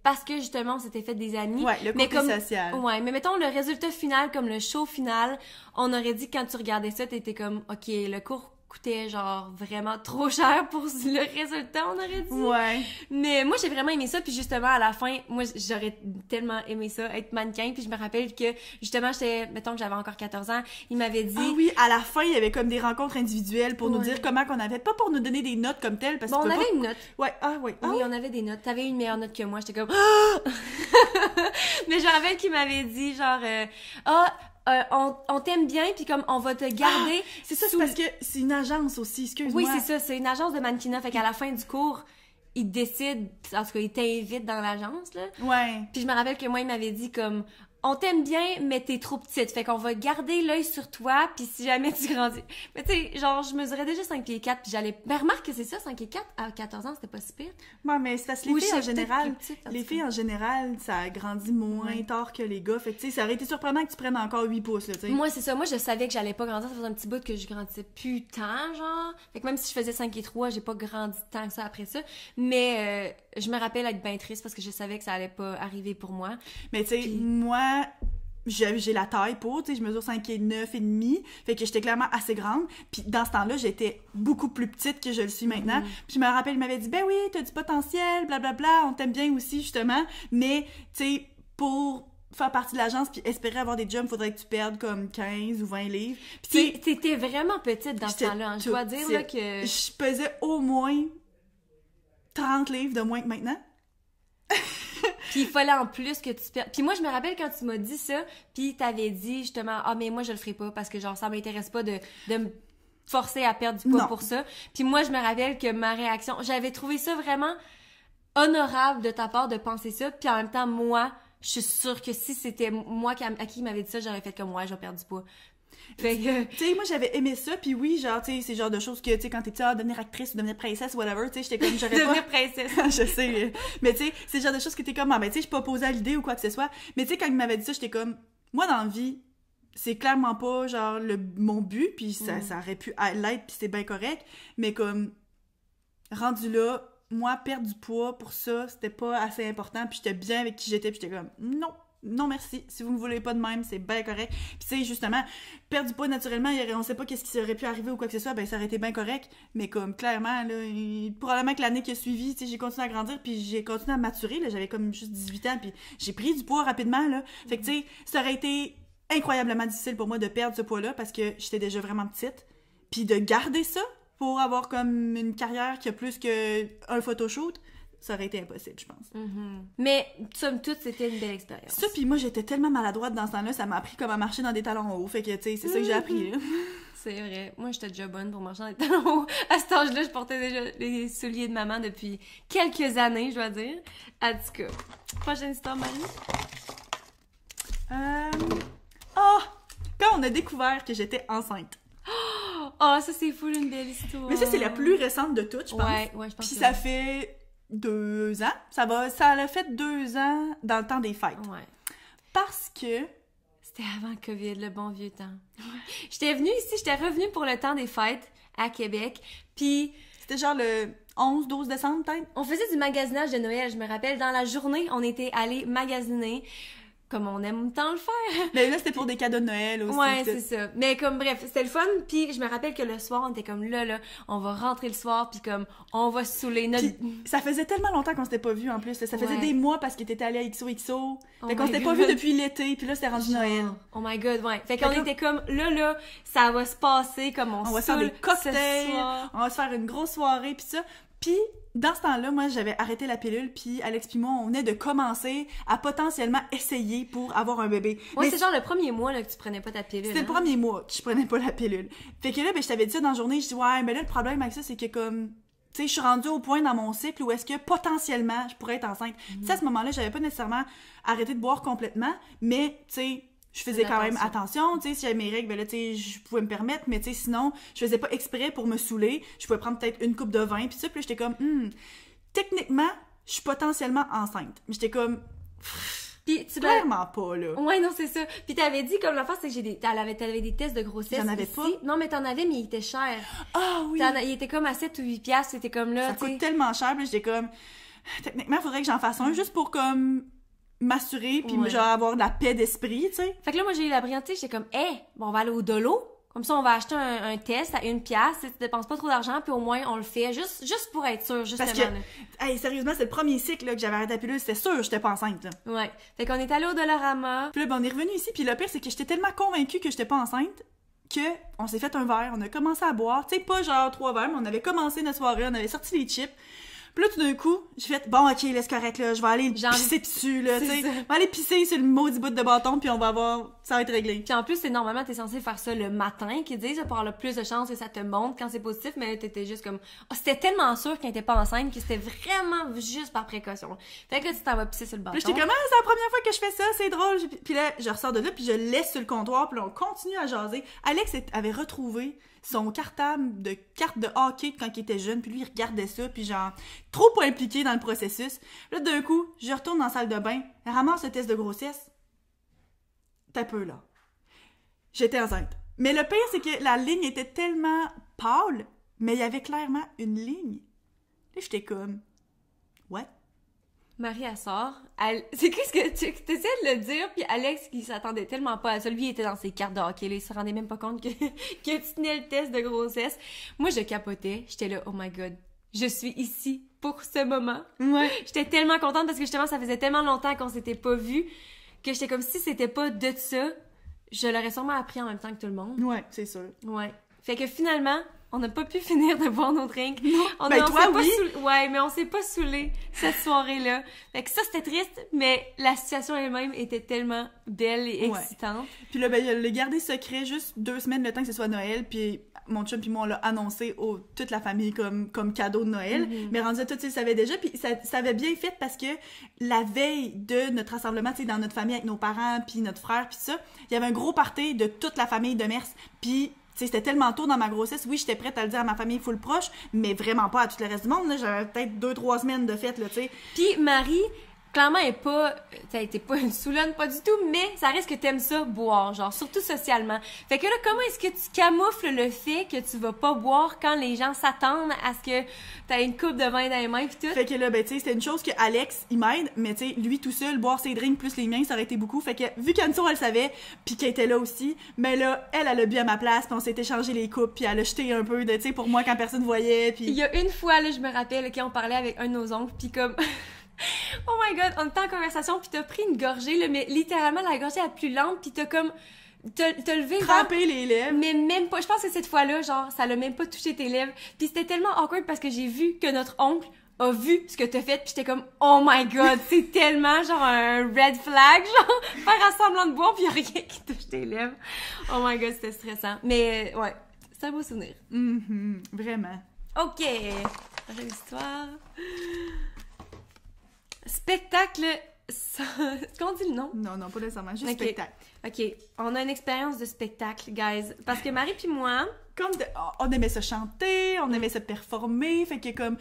parce que justement on s'était fait des amis. Ouais, le côté social. Ouais, mais mettons le résultat final, comme le show final, on aurait dit quand tu regardais ça, t'étais comme, ok, le cours coûtait genre vraiment trop cher pour le résultat, on aurait dit. Ouais. Mais moi, j'ai vraiment aimé ça, puis justement, à la fin, moi, j'aurais tellement aimé ça, être mannequin, puis je me rappelle que, justement, mettons que j'avais encore 14 ans, il m'avait dit... Ah oui, à la fin, il y avait comme des rencontres individuelles pour nous dire comment qu'on avait, pas pour nous donner des notes comme telles, parce on avait une note. Ouais, oui. Oui, on avait des notes. T'avais une meilleure note que moi, j'étais comme... Mais je me rappelle qu'il m'avait dit, genre, on t'aime bien, puis comme on va te garder. C'est ça, c'est parce que c'est une agence aussi, excuse-moi. Oui, c'est ça, c'est une agence de mannequinat. Fait qu'à la fin du cours, ils décident, en tout cas, ils t'invitent dans l'agence, là. Ouais. Puis je me rappelle que moi, il m'avait dit comme, on t'aime bien, mais t'es trop petite. Fait qu'on va garder l'œil sur toi, puis si jamais tu grandis. Mais tu sais, genre, je mesurais déjà 5 pieds 4, puis j'allais... Mais remarque que c'est ça, 5 pieds 4, à 14 ans, c'était pas si pire. Ouais, mais c'est parce que les filles en général, ça grandit moins tard que les gars. Fait que tu sais, ça aurait été surprenant que tu prennes encore 8 pouces, là, tu sais. Moi, c'est ça. Moi, je savais que j'allais pas grandir. Ça faisait un petit bout que je grandissais plus tant, genre. Fait que même si je faisais 5 et 3, j'ai pas grandi tant que ça après ça. Mais je me rappelle être bien triste parce que je savais que ça allait pas arriver pour moi. Mais tu sais, moi... J'ai la taille pour, tu sais, je mesure 5 et 9 et demi, fait que j'étais clairement assez grande. Puis dans ce temps-là, j'étais beaucoup plus petite que je le suis maintenant. Puis je me rappelle, il m'avait dit, ben oui, t'as du potentiel, blablabla, on t'aime bien aussi, justement. Mais, tu sais, pour faire partie de l'agence puis espérer avoir des jobs, faudrait que tu perdes comme 15 ou 20 livres. Puis t'étais vraiment petite dans ce temps-là, hein. Je dois dire là, que... Je pesais au moins 30 livres de moins que maintenant. Puis il fallait en plus que tu perdes. Puis moi, je me rappelle quand tu m'as dit ça, puis t'avais dit justement, ah, mais moi, je le ferai pas parce que genre, ça m'intéresse pas de me forcer à perdre du poids pour ça. Puis moi, je me rappelle que ma réaction, j'avais trouvé ça vraiment honorable de ta part de penser ça, puis en même temps, moi, je suis sûre que si c'était moi à qui il m'avait dit ça, j'aurais fait comme, ouais, je vais perdre du poids. Fait que... Tu sais, moi, j'avais aimé ça, puis oui, genre, tu sais, c'est le genre de choses que, tu sais, quand t'es petite, devenir actrice ou devenir princesse, whatever, tu sais, j'étais comme, j'aurais pas... Devenir princesse. Je sais, mais tu sais, c'est le genre de choses que t'es comme, ah, ben, tu sais, je suis pas opposée à l'idée ou quoi que ce soit, mais tu sais, quand il m'avait dit ça, j'étais comme, moi, dans la vie, c'est clairement pas, genre, mon but, puis ça aurait pu l'être, puis c'est bien correct, mais comme, rendu là, moi, perdre du poids pour ça, c'était pas assez important, puis j'étais bien avec qui j'étais, puis j'étais comme, non merci, si vous me voulez pas de même, c'est bien correct. Puis tu sais, justement, perdre du poids naturellement, on sait pas qu'est-ce qui aurait pu arriver ou quoi que ce soit, ben ça aurait été bien correct, mais comme clairement, là, probablement que l'année qui a suivi, tu sais, j'ai continué à grandir, puis j'ai continué à maturer, là, j'avais comme juste 18 ans, puis j'ai pris du poids rapidement, là. Fait que tu sais, ça aurait été incroyablement difficile pour moi de perdre ce poids-là, parce que j'étais déjà vraiment petite, puis de garder ça pour avoir comme une carrière qui a plus qu'un photoshoot, ça aurait été impossible, je pense. Mais, somme toute, c'était une belle expérience. Ça, puis moi, j'étais tellement maladroite dans ce temps-là, ça m'a appris comment marcher dans des talons hauts. Fait que, tu sais, c'est ça que j'ai appris, là. C'est vrai. Moi, j'étais déjà bonne pour marcher dans des talons hauts. À cet âge-là, je portais déjà les souliers de maman depuis quelques années, je dois dire. En tout cas, prochaine histoire, Marie. Quand on a découvert que j'étais enceinte. Oh, ça, c'est fou, une belle histoire. Mais ça, c'est la plus récente de toutes, je pense. Ouais, je pense puis que ça fait 2 ans. Ça a fait 2 ans dans le temps des fêtes. Ouais. Parce que... C'était avant le COVID, le bon vieux temps. J'étais revenue pour le temps des fêtes à Québec, puis... C'était genre le 11-12 décembre, peut-être? On faisait du magasinage de Noël, je me rappelle. Dans la journée, on était allés magasiner, comme on aime tant le faire. Mais là, c'était pour des cadeaux de Noël aussi. Ouais, c'est ça. Mais comme, bref, c'était le fun, puis je me rappelle que le soir, on était comme là, on va rentrer le soir, puis comme, on va se saouler notre... Puis, ça faisait tellement longtemps qu'on s'était pas vus, en plus. Ça faisait des mois parce qu'il était allé à XOXO. Fait qu'on s'était pas vus depuis l'été, puis là, c'était rendu Noël. Oh my god, ouais. Fait qu'on était comme, là, ça va se passer, comme on va se faire des cocktails, on va se faire une grosse soirée, puis ça. Puis, dans ce temps-là, moi, j'avais arrêté la pilule, puis Alex puis moi, on venait de commencer à potentiellement essayer pour avoir un bébé. Ouais, c'est genre le premier mois là, que tu prenais pas ta pilule. C'était le premier mois que je prenais pas la pilule. Fait que là, ben, je t'avais dit ça dans la journée, je dis, ouais, mais là, le problème avec ça, c'est que comme... Tu sais, je suis rendue au point dans mon cycle où est-ce que potentiellement, je pourrais être enceinte. Tu sais, à ce moment-là, j'avais pas nécessairement arrêté de boire complètement, mais, tu sais... Je faisais quand même attention, tu sais, si j'avais mes règles, ben là, tu sais, je pouvais me permettre, mais tu sais, sinon, je faisais pas exprès pour me saouler, je pouvais prendre peut-être une coupe de vin, puis ça, puis j'étais comme, techniquement, je suis potentiellement enceinte. Mais j'étais comme, puis clairement pas, là. Ouais, non, c'est ça. Puis t'avais dit, comme l'affaire, c'est que t'avais des tests de grossesse. J'en avais ici. pas. Non, mais t'en avais, mais il était cher. Ah oui! Il était comme à 7 ou 8 piastres, c'était comme là, ça coûte tellement cher, puis j'étais comme, techniquement, il faudrait que j'en fasse un, juste pour comme... m'assurer, puis genre avoir de la paix d'esprit, tu sais. Fait que là, moi, j'ai eu la brillantité, j'étais comme, bon, on va aller au Dolo. Comme ça, on va acheter un test à 1 piastre, tu dépenses pas trop d'argent, puis au moins, on le fait, juste pour être sûr, justement. Parce que, hey, sérieusement, c'est le premier cycle là, que j'avais arrêté la pilule, c'était sûr que j'étais pas enceinte, là. Ouais. Fait qu'on est allé au Dollarama. Puis là, ben, on est revenu ici, puis le pire, c'est que j'étais tellement convaincue que j'étais pas enceinte que on s'est fait un verre, on a commencé à boire, tu sais, pas genre 3 verres, mais on avait commencé notre soirée, on avait sorti les chips. Puis là, tout d'un coup, j'ai fait, bon, ok, laisse correct, là, je vais aller pisser dessus, là, tu sais. Je vais aller pisser sur le maudit bout de bâton, puis on va voir, ça va être réglé. Puis en plus, normalement, t'es censé faire ça le matin, qu'ils disent, pour avoir le plus de chances que ça te monte quand c'est positif, mais là, t'étais juste comme, c'était tellement sûr qu'elle était pas enceinte que c'était vraiment juste par précaution. Fait que là, tu t'en vas pisser sur le bâton. Puis j'étais comme, c'est la première fois que je fais ça, c'est drôle. Puis là, je ressors de là, puis je laisse sur le comptoir, puis là, on continue à jaser. Alex avait retrouvé son cartable de carte de hockey quand il était jeune, puis lui, il regardait ça, puis genre, trop pas impliqué dans le processus. Là, d'un coup, je retourne dans la salle de bain, ramasse le test de grossesse. T'as peu, là. J'étais enceinte. Mais le pire, c'est que la ligne était tellement pâle, mais il y avait clairement une ligne. Là, j'étais comme, ouais. Marie, elle sort. C'est qu'est-ce que tu essaies de le dire, puis Alex, qui s'attendait tellement pas à ça, lui, il était dans ses cartes de hockey, là, il se rendait même pas compte que tu tenais le test de grossesse. Moi, je capotais. J'étais là, oh my god, je suis ici pour ce moment. Ouais. J'étais tellement contente parce que justement, ça faisait tellement longtemps qu'on s'était pas vus que j'étais comme si c'était pas de ça, je l'aurais sûrement appris en même temps que tout le monde. Ouais, c'est sûr. Ouais. Fait que finalement, on n'a pas pu finir de boire nos drinks. Non. On Ben, on toi, s'est pas oui. Ouais, mais on s'est pas saoulés cette soirée-là. Fait que ça, c'était triste, mais la situation elle-même était tellement belle et Ouais. excitante. Puis là, ben, il l'a gardé secret juste 2 semaines, le temps que ce soit Noël, puis mon chum puis moi, on l'a annoncé à toute la famille comme cadeau de Noël. Mais rendu à tout, ils le savaient déjà, puis ça avait bien fait parce que la veille de notre rassemblement, tu sais, dans notre famille avec nos parents, puis notre frère, puis ça, il y avait un gros party de toute la famille de Mers, puis tu sais, c'était tellement tôt dans ma grossesse, oui, j'étais prête à le dire à ma famille full proche, mais vraiment pas à tout le reste du monde, là, j'avais peut-être 2-3 semaines de fête, là, tu sais. Puis Marie, clairement, elle est pas... T'as été pas une saoulonne, pas du tout, mais ça reste que t'aimes ça, boire, genre, surtout socialement. Fait que là, comment est-ce que tu camoufles le fait que tu vas pas boire quand les gens s'attendent à ce que t'as une coupe de vin dans les mains pis tout? Fait que là, ben, tu sais, c'était une chose que Alex, il m'aide, mais tu sais, lui tout seul, boire ses drinks plus les miens, ça aurait été beaucoup. Fait que, vu qu'Anso, elle savait, pis qu'elle était là aussi, mais là, elle a bu à ma place, pis on s'est échangé les coupes, pis elle a jeté un peu de, tu sais, pour moi, quand personne voyait, pis... Il y a une fois, là, je me rappelle, quand on parlait avec un de nos oncles, pis comme... Oh my god, on était en conversation, pis t'as pris une gorgée, là, mais littéralement la gorgée la plus lente, pis t'as comme... T'as levé... Trempé les lèvres. Mais même pas, je pense que cette fois-là, genre, ça l'a même pas touché tes lèvres. Puis c'était tellement awkward parce que j'ai vu que notre oncle a vu ce que t'as fait, puis j'étais comme, oh my god, c'est tellement genre un red flag, genre, faire un semblant de boire, puis y a rien qui touche tes lèvres. Oh my god, c'était stressant. Mais ouais, c'est un beau souvenir. Vraiment. Ok, prochaine histoire. Spectacle... Est-ce qu'on dit le nom? Non, pas nécessairement, juste Ok. spectacle. Ok, on a une expérience de spectacle, guys. Parce que Marie puis moi... On aimait ça chanter, on aimait ça performer, fait que comme...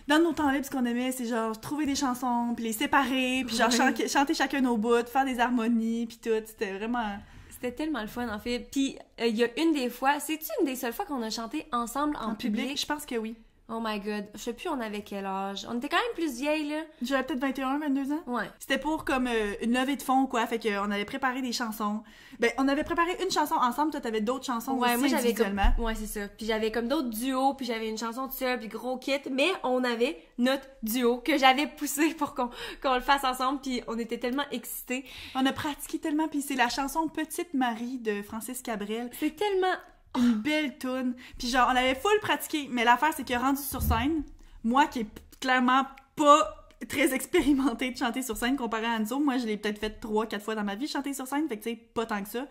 Dans nos temps libres, ce qu'on aimait, c'est genre trouver des chansons, puis les séparer, puis genre chanter chacun nos bouts, faire des harmonies, puis tout. C'était vraiment... C'était tellement le fun, en fait. Puis, il y a une des fois... C'est-tu une des seules fois qu'on a chanté ensemble en public? Je pense que oui. Oh my god. Je sais plus on avait quel âge. On était quand même plus vieilles, là. J'avais peut-être 21, 22 ans. Ouais. C'était pour comme une levée de fonds, quoi. Fait qu'on avait préparé des chansons. Ben, on avait préparé une chanson ensemble. Toi, t'avais d'autres chansons Ouais, aussi moi j'avais comme... individuellement. Ouais, c'est ça. Puis j'avais comme d'autres duos, puis j'avais une chanson toute seule, puis gros kit. Mais on avait notre duo que j'avais poussé pour qu'on le fasse ensemble, puis on était tellement excités. On a pratiqué tellement, puis c'est la chanson Petite Marie de Francis Cabrel. C'est tellement... Une belle toune. Puis genre, on avait full pratiqué, mais l'affaire, c'est que rendu sur scène, moi qui est clairement pas très expérimentée de chanter sur scène comparé à Anso, moi je l'ai peut-être fait 3-4 fois dans ma vie chanter sur scène, fait que tu sais, pas tant que ça.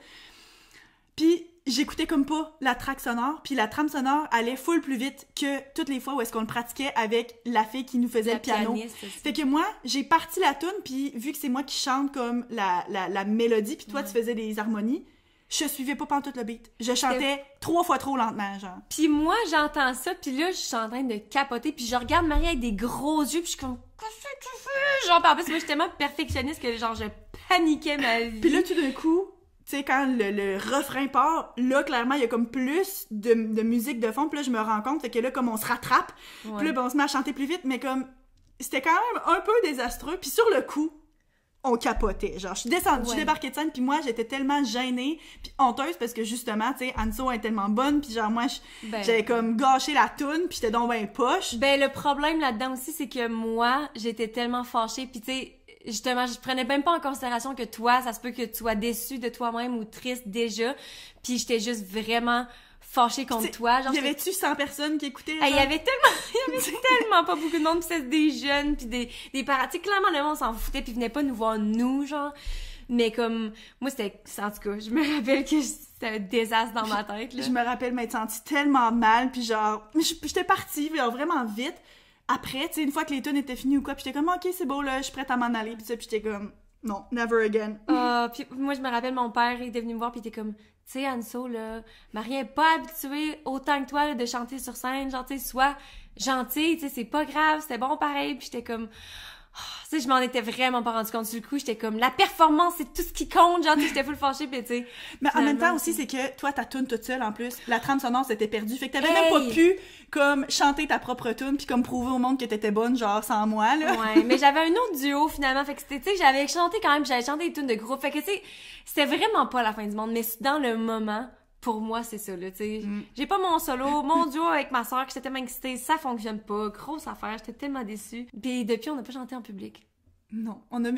Puis j'écoutais comme pas la track sonore, puis la trame sonore allait full plus vite que toutes les fois où est-ce qu'on le pratiquait avec la fille qui nous faisait le piano. Fait que moi, j'ai parti la toune, puis vu que c'est moi qui chante comme la mélodie, puis toi tu faisais des harmonies, je suivais pas pantoute le beat. Je chantais 3 fois trop lentement, genre. Puis moi, j'entends ça, puis là, je suis en train de capoter, puis je regarde Marie avec des gros yeux, puis je suis comme... Qu'est-ce que tu fais? Genre, en plus, moi, je suis tellement perfectionniste que, genre, je paniquais ma vie. Puis là, tout d'un coup, tu sais, quand le refrain part, là, clairement, il y a comme plus de musique de fond, puis là, je me rends compte, fait que là, comme on se rattrape, puis là, ben, on se met à chanter plus vite, mais comme... C'était quand même un peu désastreux, puis sur le coup... on capotait. Genre, je suis descendue, je suis débarquée de scène, puis moi, j'étais tellement gênée, puis honteuse, parce que justement, tu sais, Anso est tellement bonne, puis genre, moi, j'avais comme gâché la toune, puis j'étais donc ben poche. Ben, le problème là-dedans aussi, c'est que moi, j'étais tellement fâchée, puis tu sais, justement, je prenais même pas en considération que toi, ça se peut que tu sois déçue de toi-même ou triste déjà, puis j'étais juste vraiment... fâchée contre toi. Genre, y avait-tu 100 personnes qui écoutaient? Il y avait tellement pas beaucoup de monde, pis c'était des jeunes, pis des parents. Tu sais, clairement, le monde s'en foutait, pis venait pas nous voir, nous, genre. Mais comme, moi, c'était... En tout cas, je me rappelle que c'était un désastre dans ma tête, là. Je me rappelle m'être sentie tellement mal, puis genre... J'étais partie, genre, vraiment vite. Après, tu sais, une fois que les tunes étaient finies ou quoi, pis j'étais comme, OK, c'est beau, là, je suis prête à m'en aller, pis ça, pis j'étais comme... Non, never again. Puis moi, je me rappelle, mon père, il était venu me voir, pis il était comme... Tu sais, Anso, là, Marie est pas habituée autant que toi, là, de chanter sur scène. Genre, tu sais, sois gentille, tu sais, c'est pas grave, c'était bon pareil. Puis j'étais comme... tu sais, je m'en étais vraiment pas rendu compte sur le coup. J'étais comme, la performance, c'est tout ce qui compte. Genre, tu sais, j'étais full fâchée, puis tu sais... Mais en même temps aussi, c'est que toi, ta tune toute seule, en plus, la trame sonore s'était perdue. Fait que t'avais même pas pu, comme, chanter ta propre tune, puis comme prouver au monde que t'étais bonne, genre, sans moi, là. Ouais, mais j'avais un autre duo, finalement. Fait que c'était, tu sais, j'avais chanté quand même, j'avais chanté des tunes de groupe. Fait que, tu sais, c'était vraiment pas la fin du monde. Mais dans le moment... Pour moi, c'est ça, là, tu sais. J'ai pas mon solo, mon duo avec ma soeur, que j'étais tellement excitée, ça fonctionne pas. Grosse affaire, j'étais tellement déçue. Puis depuis, on n'a pas chanté en public. Non, on a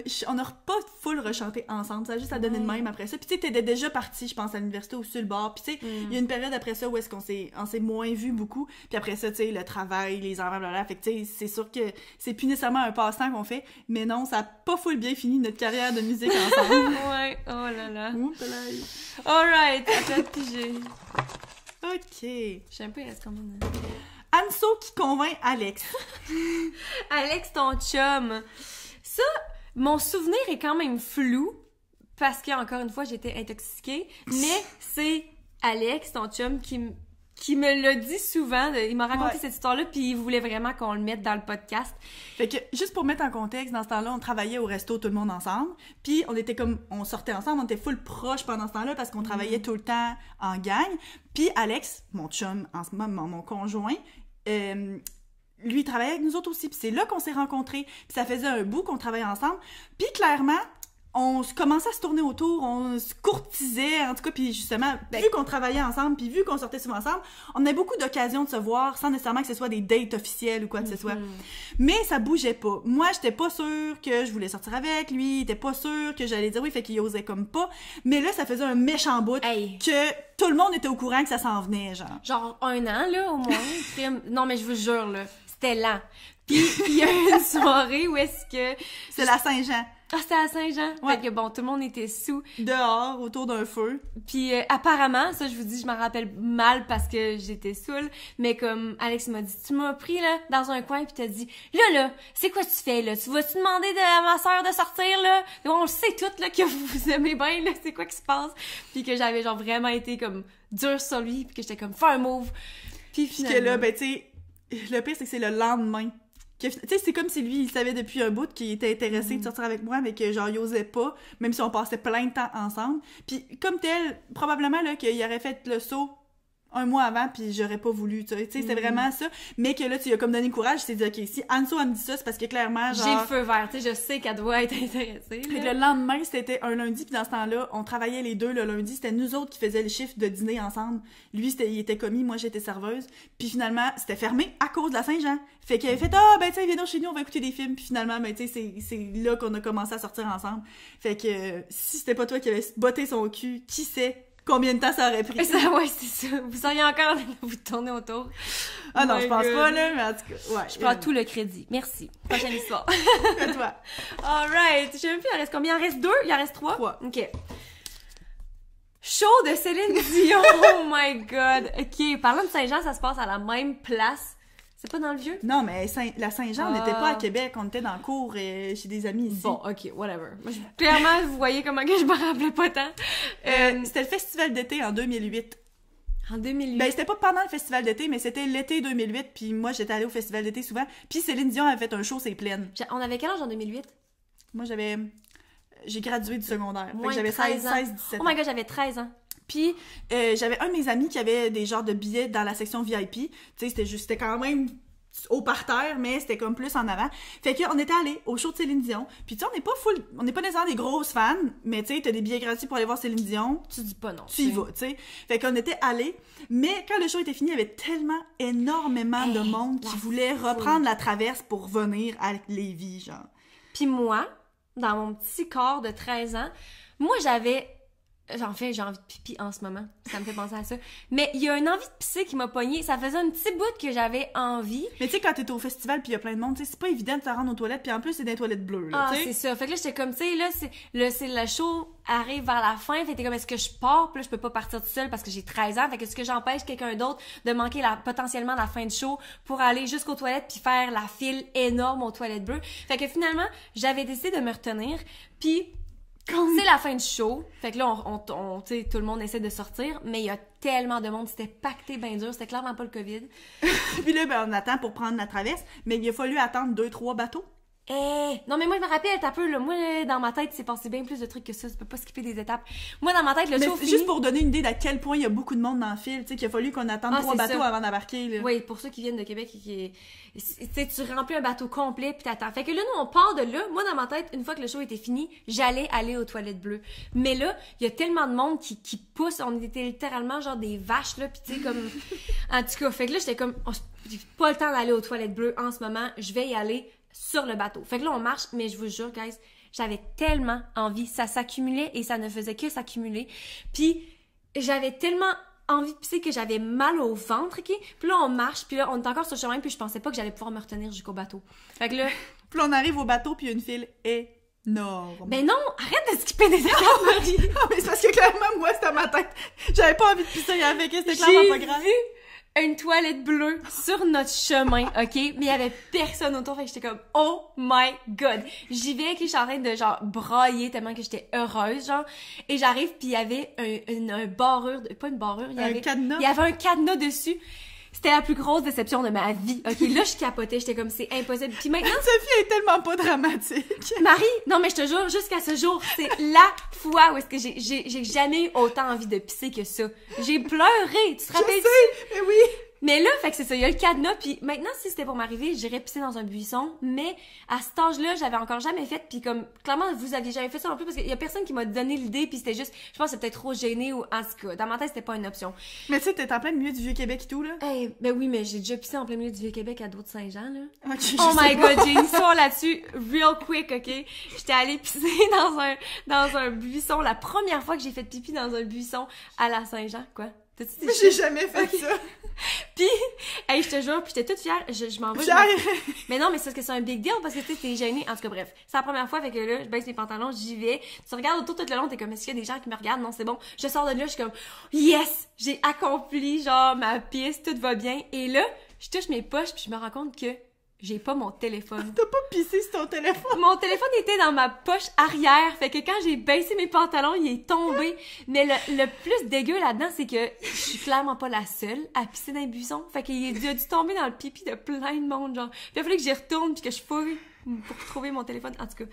pas full rechanté ensemble, ça a juste à donner de même après ça. Puis tu sais, t'étais déjà partie, je pense, à l'université ou sur le bord. Puis tu sais, il y a une période après ça où est-ce qu'on s'est moins vu beaucoup. Puis après ça, tu sais, le travail, les enfants, blablabla. Fait que tu sais, c'est sûr que c'est plus nécessairement un passe-temps qu'on fait, mais non, ça a pas full bien fini notre carrière de musique ensemble. Ouais, oh là là. Oups là. Alright, attends, puis j'ai... Ok. Je sais un peu, il reste combien de... Anso qui convainc Alex. Alex, ton chum. Ça, mon souvenir est quand même flou, parce que, encore une fois, j'étais intoxiquée, mais c'est Alex, ton chum, qui me l'a dit souvent. Il m'a raconté cette histoire-là, puis il voulait vraiment qu'on le mette dans le podcast. Fait que, juste pour mettre en contexte, dans ce temps-là, on travaillait au resto tout le monde ensemble, puis on sortait ensemble, on était full proches pendant ce temps-là, parce qu'on travaillait tout le temps en gang. Puis Alex, mon chum, en ce moment, mon conjoint, lui, il travaillait avec nous autres aussi, puis c'est là qu'on s'est rencontrés, puis ça faisait un bout qu'on travaillait ensemble, puis clairement, on commençait à se tourner autour, on se courtisait, en tout cas, puis justement, vu qu'on travaillait ensemble, puis vu qu'on sortait souvent ensemble, on avait beaucoup d'occasions de se voir, sans nécessairement que ce soit des dates officielles ou quoi que ce soit. Mais ça bougeait pas. Moi, j'étais pas sûre que je voulais sortir avec lui, il était pas sûr que j'allais dire oui, fait qu'il osait comme pas, mais là, ça faisait un méchant bout que tout le monde était au courant que ça s'en venait, genre. Genre 1 an, là, au moins. Non, mais je vous jure, là, c'était lent. Puis, il y a une soirée où est-ce que... C'est la Saint-Jean. Ah, c'était à Saint-Jean? Ouais. Fait que bon, tout le monde était sous. Dehors, autour d'un feu. Puis apparemment, ça je vous dis, je m'en rappelle mal parce que j'étais saoule, mais comme Alex m'a dit, tu m'as pris là dans un coin puis t'as dit, là, c'est quoi tu fais là? Tu vas-tu demander à ma soeur de sortir là? On le sait toutes là que vous vous aimez bien là, c'est quoi qui se passe? Puis que j'avais genre vraiment été comme dure sur lui puis que j'étais comme, fais un move. Puis finalement... que là, ben tu sais, le pire c'est que c'est le lendemain. Tu sais, c'est comme si lui, il savait depuis un bout qu'il était intéressé de sortir avec moi, mais que genre, il osait pas, même si on passait plein de temps ensemble. Puis comme tel, probablement là qu'il aurait fait le saut 1 mois avant, puis j'aurais pas voulu, tu sais, c'est vraiment ça. Mais que là, tu lui as comme donné le courage, tu t'es dit, OK, si Anso, elle me dit ça, c'est parce que clairement, genre... J'ai le feu vert, tu sais, je sais qu'elle doit être intéressée. Fait que le lendemain, c'était un lundi, puis dans ce temps-là, on travaillait les deux le lundi, c'était nous autres qui faisaient le chiffre de dîner ensemble. Lui, il était commis, moi, j'étais serveuse. Puis finalement, c'était fermé à cause de la Saint-Jean. Fait qu'il avait fait, ben, tu sais, viens donc chez nous, on va écouter des films. Puis finalement, ben, tu sais, c'est là qu'on a commencé à sortir ensemble. Fait que si c'était pas toi qui avais botté son cul, qui sait combien de temps ça aurait pris? Ça, ouais, c'est ça. Vous seriez encore de vous tourner autour. Ah non, je pense pas, là, mais en tout cas, ouais. Je prends tout le crédit. Merci. Prochaine histoire. À toi. Alright. Je sais même plus, il en reste combien? Il en reste 2? Il en reste 3? 3. OK. Show de Céline Dion. Oh my God. OK. Parlant de Saint-Jean, ça se passe à la même place. C'est pas dans le vieux? Non, mais la Saint-Jean, on n'était pas à Québec, on était dans le cours chez des amis ici. Bon, OK, whatever. Moi, clairement, vous voyez comment que je me rappelais pas tant. C'était le festival d'été en 2008. En 2008? Ben, c'était pas pendant le festival d'été, mais c'était l'été 2008, puis moi, j'étais allée au festival d'été souvent, puis Céline Dion avait fait un show, c'est pleine. On avait quel âge en 2008? Moi, j'ai gradué du secondaire. Fait que J'avais 16, 17 ans. Oh my God, j'avais 13 ans. Puis, j'avais un de mes amis qui avait des genres de billets dans la section VIP. Tu sais, c'était quand même au parterre, mais c'était comme plus en avant. Fait qu'on était allés au show de Céline Dion. Puis tu sais, on n'est pas nécessairement des grosses fans, mais tu sais, t'as des billets gratuits pour aller voir Céline Dion. Tu dis pas non. Tu y vas, tu sais. Fait qu'on était allés, mais quand le show était fini, il y avait tellement énormément de monde qui voulait reprendre la traverse pour venir à Lévis, genre. Puis moi, dans mon petit corps de 13 ans, moi j'avais... j'ai envie de pipi en ce moment. Ça me fait penser à ça. Mais il y a une envie de pisser qui m'a pognée. Ça faisait un petit bout que j'avais envie. Mais tu sais, quand t'es au festival pis il y a plein de monde, tu sais, c'est pas évident de te rendre aux toilettes. Puis en plus, c'est des toilettes bleues, là, Ah, tu sais. c'est ça. Fait que là, j'étais comme, tu sais, là, le show arrive vers la fin. Fait que t'es comme, est-ce que je pars? Puis là, je peux pas partir toute seule parce que j'ai 13 ans. Fait que est-ce que j'empêche quelqu'un d'autre de manquer potentiellement la fin de show pour aller jusqu'aux toilettes puis faire la file énorme aux toilettes bleues? Fait que finalement, j'avais décidé de me retenir. Puis... c'est la fin du show. Fait que là, tu sais, tout le monde essaie de sortir, mais il y a tellement de monde, c'était pacté bien dur, c'était clairement pas le COVID. Puis là, ben, on attend pour prendre la traverse, mais il a fallu attendre 2-3 bateaux. Non, mais moi, je me rappelle, t'as peu, là, moi, là, dans ma tête, c'est passé bien plus de trucs que ça, tu peux pas skipper des étapes. Moi, dans ma tête, le show fini... juste pour donner une idée d'à quel point il y a beaucoup de monde dans le fil, tu sais, qu'il a fallu qu'on attende 3 bateaux avant d'embarquer, là. Oui, pour ceux qui viennent de Québec et tu sais, tu remplis un bateau complet puis t'attends. Fait que là, nous, on part de là. Moi, dans ma tête, une fois que le show était fini, j'allais aller aux toilettes bleues. Mais là, il y a tellement de monde qui pousse. On était littéralement genre des vaches, là, pis tu sais, comme... En tout cas, fait que là, j'étais comme... j'ai pas le temps d'aller aux toilettes bleues en ce moment. Je vais y aller sur le bateau. Fait que là, on marche, mais je vous jure, guys, j'avais tellement envie. Ça s'accumulait et ça ne faisait que s'accumuler. Puis, j'avais tellement envie de pisser que j'avais mal au ventre, OK? Puis là, on marche, puis là, on est encore sur le chemin, puis je pensais pas que j'allais pouvoir me retenir jusqu'au bateau. Fait que là... Puis là, on arrive au bateau, puis il y a une file énorme. Ben non, arrête de skipper des étapes, Marie! Ah, mais c'est parce que clairement, moi, c'était ma tête. J'avais pas envie de pisser avec, c'était clairement pas grave. J'ai vu une toilette bleue sur notre chemin, OK? Mais il y avait personne autour, fait que j'étais comme, oh my god! J'y vais, que je suis en train de, genre, brailler tellement que j'étais heureuse, genre. Et j'arrive, puis il y avait un barrure, pas une barrure, il y avait un cadenas dessus. C'était la plus grosse déception de ma vie. OK, là, je capotais, j'étais comme, c'est impossible. Puis maintenant... Sophie est tellement pas dramatique. Marie, non, mais je te jure, jusqu'à ce jour, c'est la fois où est-ce que j'ai jamais eu autant envie de pisser que ça. J'ai pleuré, tu te rappelles? Je sais, mais oui. Mais là, fait que c'est ça, il y a le cadenas, puis maintenant, si c'était pour m'arriver, j'irais pisser dans un buisson, mais à cet âge-là, j'avais encore jamais fait, puis comme, clairement, vous aviez jamais fait ça non plus, parce qu'il y a personne qui m'a donné l'idée, puis c'était juste, je pense que c'était peut-être trop gêné, ou en tout cas, dans ma tête, c'était pas une option. Mais tu sais, t'es en plein milieu du Vieux-Québec et tout, là. Hey, ben oui, mais j'ai déjà pissé en plein milieu du Vieux-Québec à D'autres-Saint-Jean, là. Okay, oh my god, j'ai une histoire là-dessus, real quick, ok? J'étais allée pisser dans un buisson, la première fois que j'ai fait pipi dans un buisson à la Saint-Jean, quoi. Mais j'ai jamais fait ça. Puis, hey, je te jure, puis j'étais toute fière, je m'en vais. Fière? Mais non, mais c'est parce que c'est un big deal, parce que tu sais, t'es gênée. En tout cas, bref. C'est la première fois, fait que là, je baisse mes pantalons, j'y vais. Tu regardes autour tout le long, t'es comme, est-ce qu'il y a des gens qui me regardent? Non, c'est bon. Je sors de là, je suis comme, yes! J'ai accompli, genre, ma piste, tout va bien. Et là, je touche mes poches, puis je me rends compte que j'ai pas mon téléphone. T'as pas pissé sur ton téléphone? Mon téléphone était dans ma poche arrière. Fait que quand j'ai baissé mes pantalons, il est tombé. Mais le plus dégueu là-dedans, c'est que je suis clairement pas la seule à pisser dans les buissons. Fait qu'il a dû tomber dans le pipi de plein de monde, genre. Puis il a fallu que j'y retourne puis que je fouille pour trouver mon téléphone. En tout cas.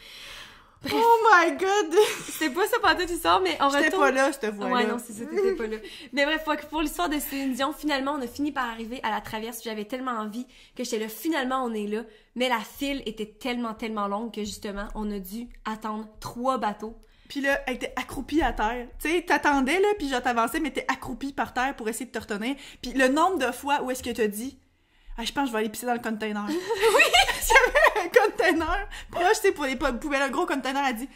Bref. Oh my god! C'est pas ça pendant toute l'histoire, mais on retourne... J'étais pas là, je te vois là. Ouais, non, c'est ça, t'étais pas là. Mais bref, pour l'histoire de Céline Dion, finalement, on a fini par arriver à la traverse. J'avais tellement envie que j'étais là, finalement, on est là. Mais la file était tellement, tellement longue que, justement, on a dû attendre 3 bateaux. Puis là, elle était accroupie à terre. Tu sais, t'attendais, là, puis je t'avançais, mais t'es accroupie par terre pour essayer de te retenir. Puis le nombre de fois où est-ce que t'as dit... Ah, je pense que je vais aller pisser dans le container. Oui! Il y avait un container proche, tu sais, pour les poubelles, un gros container. Elle dit,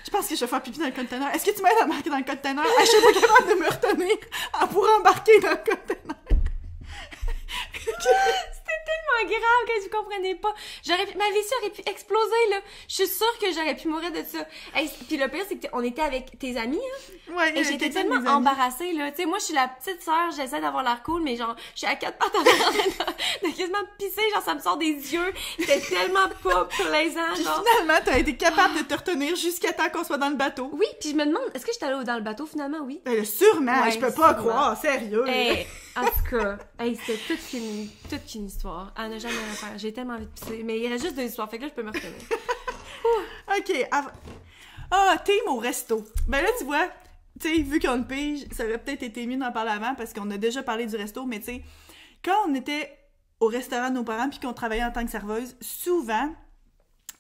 je pense que je vais faire pipi dans le container. Est-ce que tu m'aides à embarquer dans le container? Ah, je suis pas capable de me retenir pour embarquer dans le container. C'était tellement grave que je comprenais pas. Ma vessie aurait pu exploser, là. Je suis sûre que j'aurais pu mourir de ça. Hey, puis le pire, c'est qu'on était avec tes amis, hein. Ouais, et j'étais tellement embarrassée, là. Tu sais, moi, je suis la petite sœur, j'essaie d'avoir l'air cool, mais genre, je suis à 4 pattes en train de quasiment pisser, genre, ça me sort des yeux. C'était tellement pas plaisant, puis genre. Finalement, t'as été capable de te retenir jusqu'à temps qu'on soit dans le bateau. Oui, puis je me demande, est-ce que j'étais allée dans le bateau, finalement? Oui. Ben, sûrement, ouais, je peux pas croire, sérieux. Hey, en tout cas, hey, c'était toute une histoire. À ne jamais rien faire. J'ai tellement envie de pisser. Mais il reste juste 2 histoires, fait que là, je peux me retenir. OK. Ah, team au resto. Ben là, tu vois, tu sais, vu qu'on le pige, ça aurait peut-être été mieux d'en parler avant parce qu'on a déjà parlé du resto, mais tu sais, quand on était au restaurant de nos parents puis qu'on travaillait en tant que serveuse, souvent,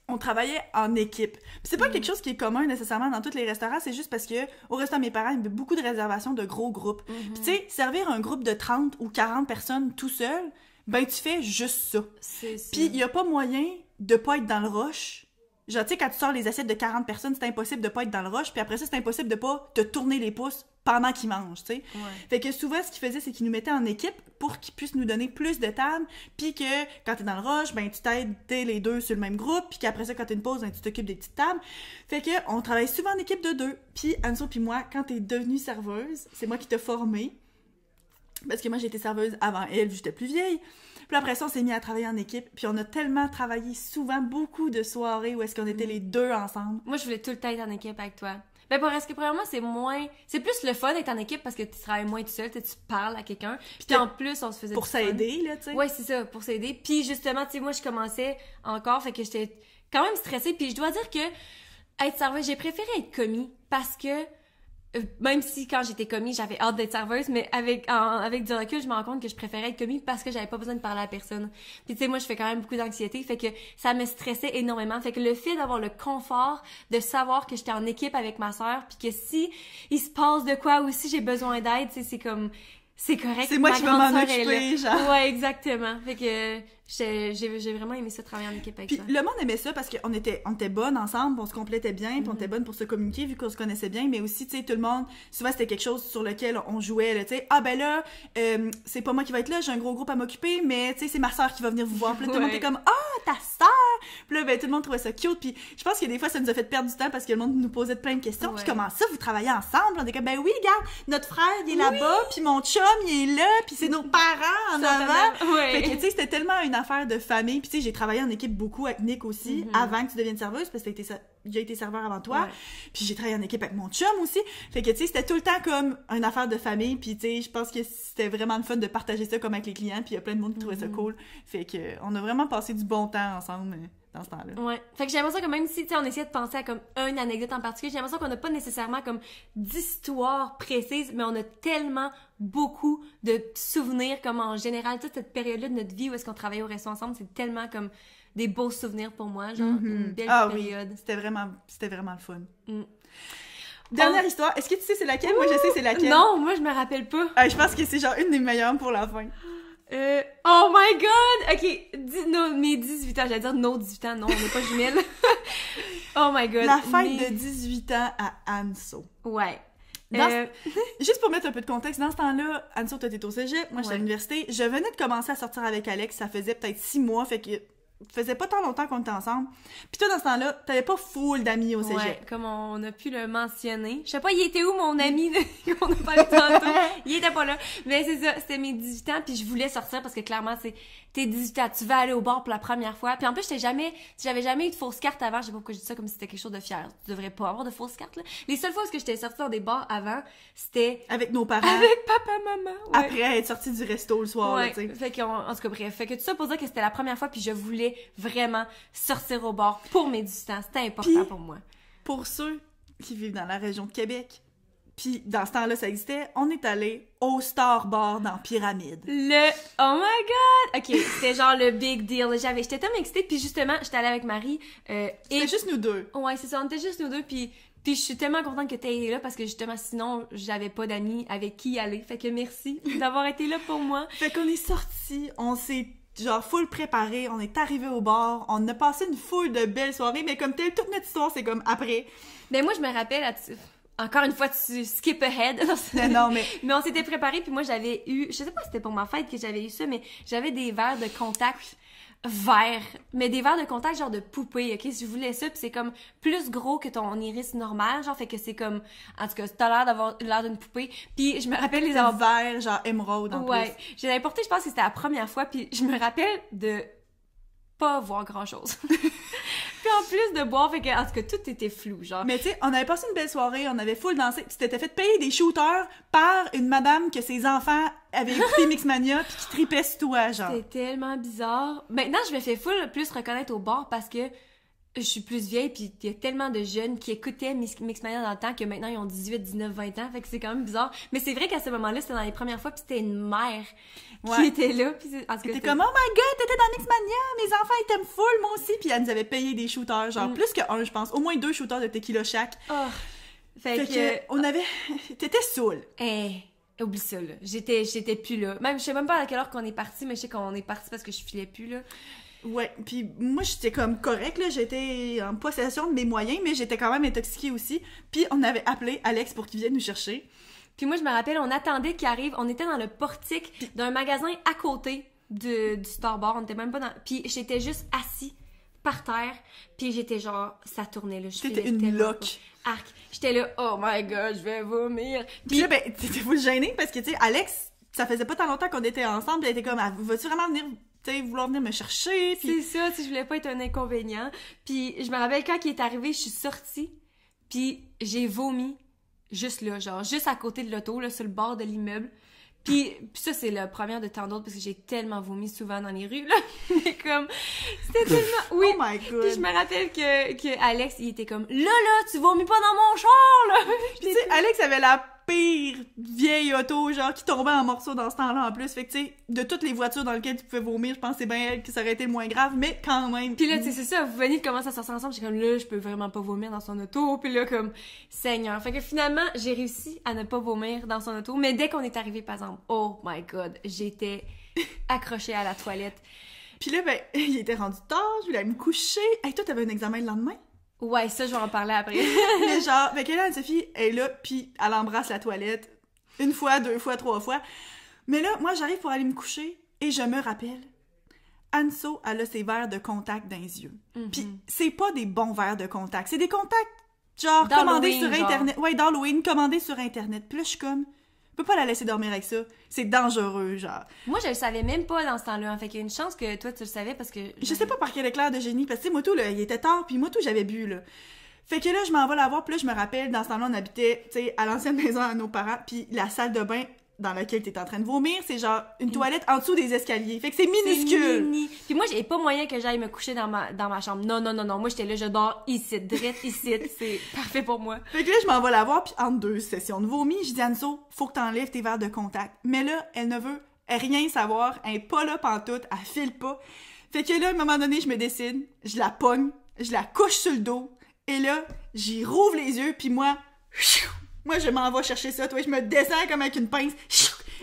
on travaillait en équipe. Puis c'est pas quelque chose qui est commun nécessairement dans tous les restaurants, c'est juste parce que au restaurant de mes parents, il y avait beaucoup de réservations de gros groupes. Puis tu sais, servir un groupe de 30 ou 40 personnes tout seul, ben tu fais juste ça. Puis il y a pas moyen de pas être dans le rush. Genre, tu sais, quand tu sors les assiettes de 40 personnes, c'est impossible de pas être dans le rush, puis après ça, c'est impossible de pas te tourner les pouces pendant qu'ils mangent, tu sais. Ouais. Fait que souvent, ce qu'ils faisaient, c'est qu'ils nous mettaient en équipe pour qu'ils puissent nous donner plus de tables, puis que quand t'es dans le rush, ben tu t'aides les deux sur le même groupe, puis qu'après ça, quand t'as une pause, ben tu t'occupes des petites tables. Fait que on travaille souvent en équipe de 2. Puis Anso puis moi, quand t'es devenue serveuse, c'est moi qui t'ai formée, parce que moi, j'étais serveuse avant elle, vu que j'étais plus vieille. Puis après ça, on s'est mis à travailler en équipe. Puis on a tellement travaillé souvent, beaucoup de soirées où est-ce qu'on était les 2 ensemble. Moi, je voulais tout le temps être en équipe avec toi. Ben, parce que premièrement, c'est plus le fun d'être en équipe parce que tu travailles moins tout seul, tu parles à quelqu'un. Puis en plus, on se faisait pour s'aider, là, tu sais. Ouais, c'est ça, pour s'aider. Puis justement, tu sais, moi, je commençais encore, fait que j'étais quand même stressée. Puis je dois dire que être serveuse, j'ai préféré être commis parce que même si quand j'étais commis, j'avais hâte d'être serveuse, mais avec du recul, je me rends compte que je préférais être commis parce que j'avais pas besoin de parler à personne. Puis tu sais, moi, je fais quand même beaucoup d'anxiété, fait que ça me stressait énormément. Fait que le fait d'avoir le confort de savoir que j'étais en équipe avec ma sœur, puis que si il se passe de quoi ou si j'ai besoin d'aide, tu sais, c'est comme... c'est correct. C'est moi ma qui vais m'en grande sœur est occuper, là. genre. Ouais, exactement. Fait que j'ai vraiment aimé ça, travailler en équipe avec Puis ça. le monde aimait ça parce qu'on était bonnes ensemble, on se complétait bien, puis on était bonnes pour se communiquer vu qu'on se connaissait bien, mais aussi, tu sais, tout le monde, souvent c'était quelque chose sur lequel on jouait, tu sais, ah ben là, c'est pas moi qui va être là, j'ai un gros groupe à m'occuper, mais tu sais, c'est ma soeur qui va venir vous voir. Puis là, tout le monde était comme, ah, ta soeur! Puis là, ben, tout le monde trouvait ça cute, puis je pense que des fois, ça nous a fait perdre du temps parce que le monde nous posait plein de questions, puis comment ça, vous travaillez ensemble? On était comme, ben oui, regarde, notre frère, il est là-bas, puis mon chum, il est là, puis c'est nos parents en avant. Fait que, tu sais, c'était tellement une affaire de famille. Puis tu sais, j'ai travaillé en équipe beaucoup avec Nick aussi, avant que tu deviennes serveuse, parce que il a été serveur avant toi. Puis j'ai travaillé en équipe avec mon chum aussi. Fait que tu sais, c'était tout le temps comme une affaire de famille. Puis tu sais, je pense que c'était vraiment le fun de partager ça comme avec les clients. Puis il y a plein de monde qui trouvait ça cool. Fait que on a vraiment passé du bon temps ensemble dans ce temps-là. Ouais. Fait que j'ai l'impression que même si, tu sais, on essayait de penser à comme une anecdote en particulier, j'ai l'impression qu'on n'a pas nécessairement comme d'histoire précise, mais on a tellement beaucoup de souvenirs, comme en général, toute cette période-là de notre vie où est-ce qu'on travaillait au resto ensemble, c'est tellement comme des beaux souvenirs pour moi, genre une belle période. Oui, c'était vraiment le fun. Dernière histoire, est-ce que tu sais c'est laquelle? Moi je sais c'est laquelle. Non, moi je me rappelle pas. Je pense que c'est genre une des meilleures pour la fin. Oh my god! Ok, mes 18 ans, j'allais dire nos 18 ans, non, on n'est pas jumelles. Oh my god. La fête de 18 ans à Anso. Ouais. Juste pour mettre un peu de contexte, dans ce temps-là, Anso, toi t'étais au cégep, moi j'étais à l'université. Je venais de commencer à sortir avec Alex, ça faisait peut-être 6 mois, fait que faisait pas tant longtemps qu'on était ensemble. Puis toi, dans ce temps-là, t'avais pas full d'amis au cégep. Ouais, comme on a pu le mentionner. Je sais pas, il était où mon ami qu'on a parlé tantôt? Il était pas là. Mais c'est ça, c'était mes 18 ans, puis je voulais sortir parce que clairement, c'est t'es 18 ans, tu vas aller au bar pour la première fois. Puis en plus, j'avais jamais eu de fausse carte avant. Je sais pas pourquoi je dis ça comme si c'était quelque chose de fier. Tu devrais pas avoir de fausse carte, là. Les seules fois où j'étais sortie dans des bars avant, c'était... Avec nos parents. Avec papa, maman. Ouais. Après être sortie du resto le soir, tu sais. Fait en tout cas, bref. Fait que tout ça pour dire que c'était la première fois, puis je voulais vraiment sortir au bar pour mes 18 ans. C'était important pour moi. Pour ceux qui vivent dans la région de Québec, puis dans ce temps-là, ça existait, on est allé au Star Bar dans Pyramide. Oh my god! Ok, c'était genre le big deal. J'étais tellement excitée, puis justement, j'étais allée avec Marie. C'était juste nous deux. Ouais, c'est ça, on était juste nous deux, puis je suis tellement contente que t'aies été là, parce que justement, sinon, j'avais pas d'amis avec qui aller. Fait que merci d'avoir été là pour moi. Fait qu'on est sortis, on s'est genre full préparé, on est arrivé au bar, on a passé une foule de belles soirées, mais comme telle, toute notre histoire, c'est comme après. Ben moi, je me rappelle, encore une fois, tu skip ahead. Non, mais... Mais on s'était préparé, puis moi, j'avais eu... Je sais pas si c'était pour ma fête que j'avais eu ça, mais j'avais des verres de contact verts. Mais des verres de contact genre de poupée, ok? Si je voulais ça, puis c'est comme plus gros que ton iris normal, genre, fait que c'est comme... En tout cas, t'as l'air d'avoir l'air d'une poupée. Puis je me rappelle les avoir... verts, genre émeraude en plus. Ouais. Je l'avais porté, je pense que c'était la première fois, puis je me rappelle de pas voir grand-chose. Puis en plus de boire, fait que, en tout cas, tout était flou, genre. Mais tu sais, on avait passé une belle soirée, on avait full dansé, tu t'étais fait payer des shooters par une madame que ses enfants avaient écouté Mixmania puis qui tripait sur toi, genre. C'était tellement bizarre. Maintenant, je me fais full plus reconnaître au bar parce que je suis plus vieille, puis il y a tellement de jeunes qui écoutaient Mixmania dans le temps que maintenant ils ont 18, 19, 20 ans, fait que c'est quand même bizarre. Mais c'est vrai qu'à ce moment-là, c'était dans les premières fois, puis c'était une mère qui était là. Puis t'es comme, oh my god, t'étais dans Mixmania, mes enfants ils t'aiment full, moi aussi, puis elle nous avait payé des shooters, genre plus que un, je pense, au moins 2 shooters de tequila chaque. Oh. Fait que on avait... T'étais saoul. Oublie ça, là. J'étais plus là. Même, je sais même pas à quelle heure qu'on est parti, mais je sais qu'on est parti parce que je filais plus, là. Ouais, puis moi j'étais comme correcte, là, j'étais en possession de mes moyens, mais j'étais quand même intoxiquée aussi. Puis on avait appelé Alex pour qu'il vienne nous chercher. Puis moi je me rappelle, on attendait qu'il arrive, on était dans le portique d'un magasin à côté du Star Bar, on était même pas dans... Puis j'étais juste assis par terre, puis j'étais genre, ça tournait là. J'étais une loque. Arc. J'étais là, oh my god, je vais vomir. Puis là, ben, t'étais full gênée parce que, tu sais, Alex, ça faisait pas tant longtemps qu'on était ensemble, elle était comme, vas-tu vraiment venir... tu sais, vouloir venir me chercher, puis... C'est ça, si je voulais pas être un inconvénient. Puis je me rappelle quand il est arrivé, je suis sortie, puis j'ai vomi juste là, genre juste à côté de l'auto, là, sur le bord de l'immeuble. Puis ça, c'est la première de tant d'autres, parce que j'ai tellement vomi souvent dans les rues, là. Mais comme, c'était tellement... Oui. Oh my god. Puis je me rappelle que Alex, il était comme, là, tu vomis pas dans mon char, là. Puis tu sais, Alex avait la pire vieille auto, genre, qui tombait en morceaux dans ce temps-là en plus. Fait que, tu sais, de toutes les voitures dans lesquelles tu pouvais vomir, je pense que c'est bien elle qui ça aurait été le moins grave, mais quand même. Puis là, tu sais, c'est ça, vous venez de commencer à sortir ensemble, j'ai comme là, je peux vraiment pas vomir dans son auto. Puis là, comme, Seigneur. Fait que finalement, j'ai réussi à ne pas vomir dans son auto. Mais dès qu'on est arrivé, par exemple, oh my god, j'étais accrochée à la toilette. Puis là, ben, il était rendu tard, je voulais aller me coucher. Hey, toi, t'avais un examen le lendemain? Ouais, ça, je vais en parler après. Mais genre, fait que là, Anne-Sophie est là, puis elle embrasse la toilette. Une fois, deux fois, trois fois. Mais là, moi, j'arrive pour aller me coucher, et je me rappelle, Anso, elle a ses verres de contact dans les yeux. Puis c'est pas des bons verres de contact, c'est des contacts, genre, commandés sur Internet. Genre. Ouais, d'Halloween, commandés sur Internet. Puis là, je suis comme... Je peux pas la laisser dormir avec ça. C'est dangereux, genre. Moi, je le savais même pas dans ce temps-là. Fait qu'il y a une chance que toi, tu le savais parce que... Je sais pas par quel éclair de génie, parce que, tu sais, moi, tout, là, il était tard, puis moi, tout, j'avais bu, là. Fait que là, je m'en vais la voir, puis là, je me rappelle, dans ce temps-là, on habitait, tu sais, à l'ancienne maison à nos parents, puis la salle de bain dans laquelle t'es en train de vomir, c'est genre une toilette en dessous des escaliers. Fait que c'est minuscule. C'est mini. Puis moi, j'ai pas moyen que j'aille me coucher dans ma chambre. Non. Moi, j'étais là, je dors ici, direct ici. C'est parfait pour moi. Fait que là, je m'en vais la voir, puis entre deux sessions de vomi, je dis, Anso, faut que t'enlèves tes verres de contact. Mais là, elle ne veut rien savoir. Elle est pas là pantoute. Elle file pas. Fait que là, à un moment donné, je me décide. Je la pogne. Je la couche sur le dos. Et là, j'y rouvre les yeux, puis moi, je m'en vais chercher ça. Toi, je me descends comme avec une pince.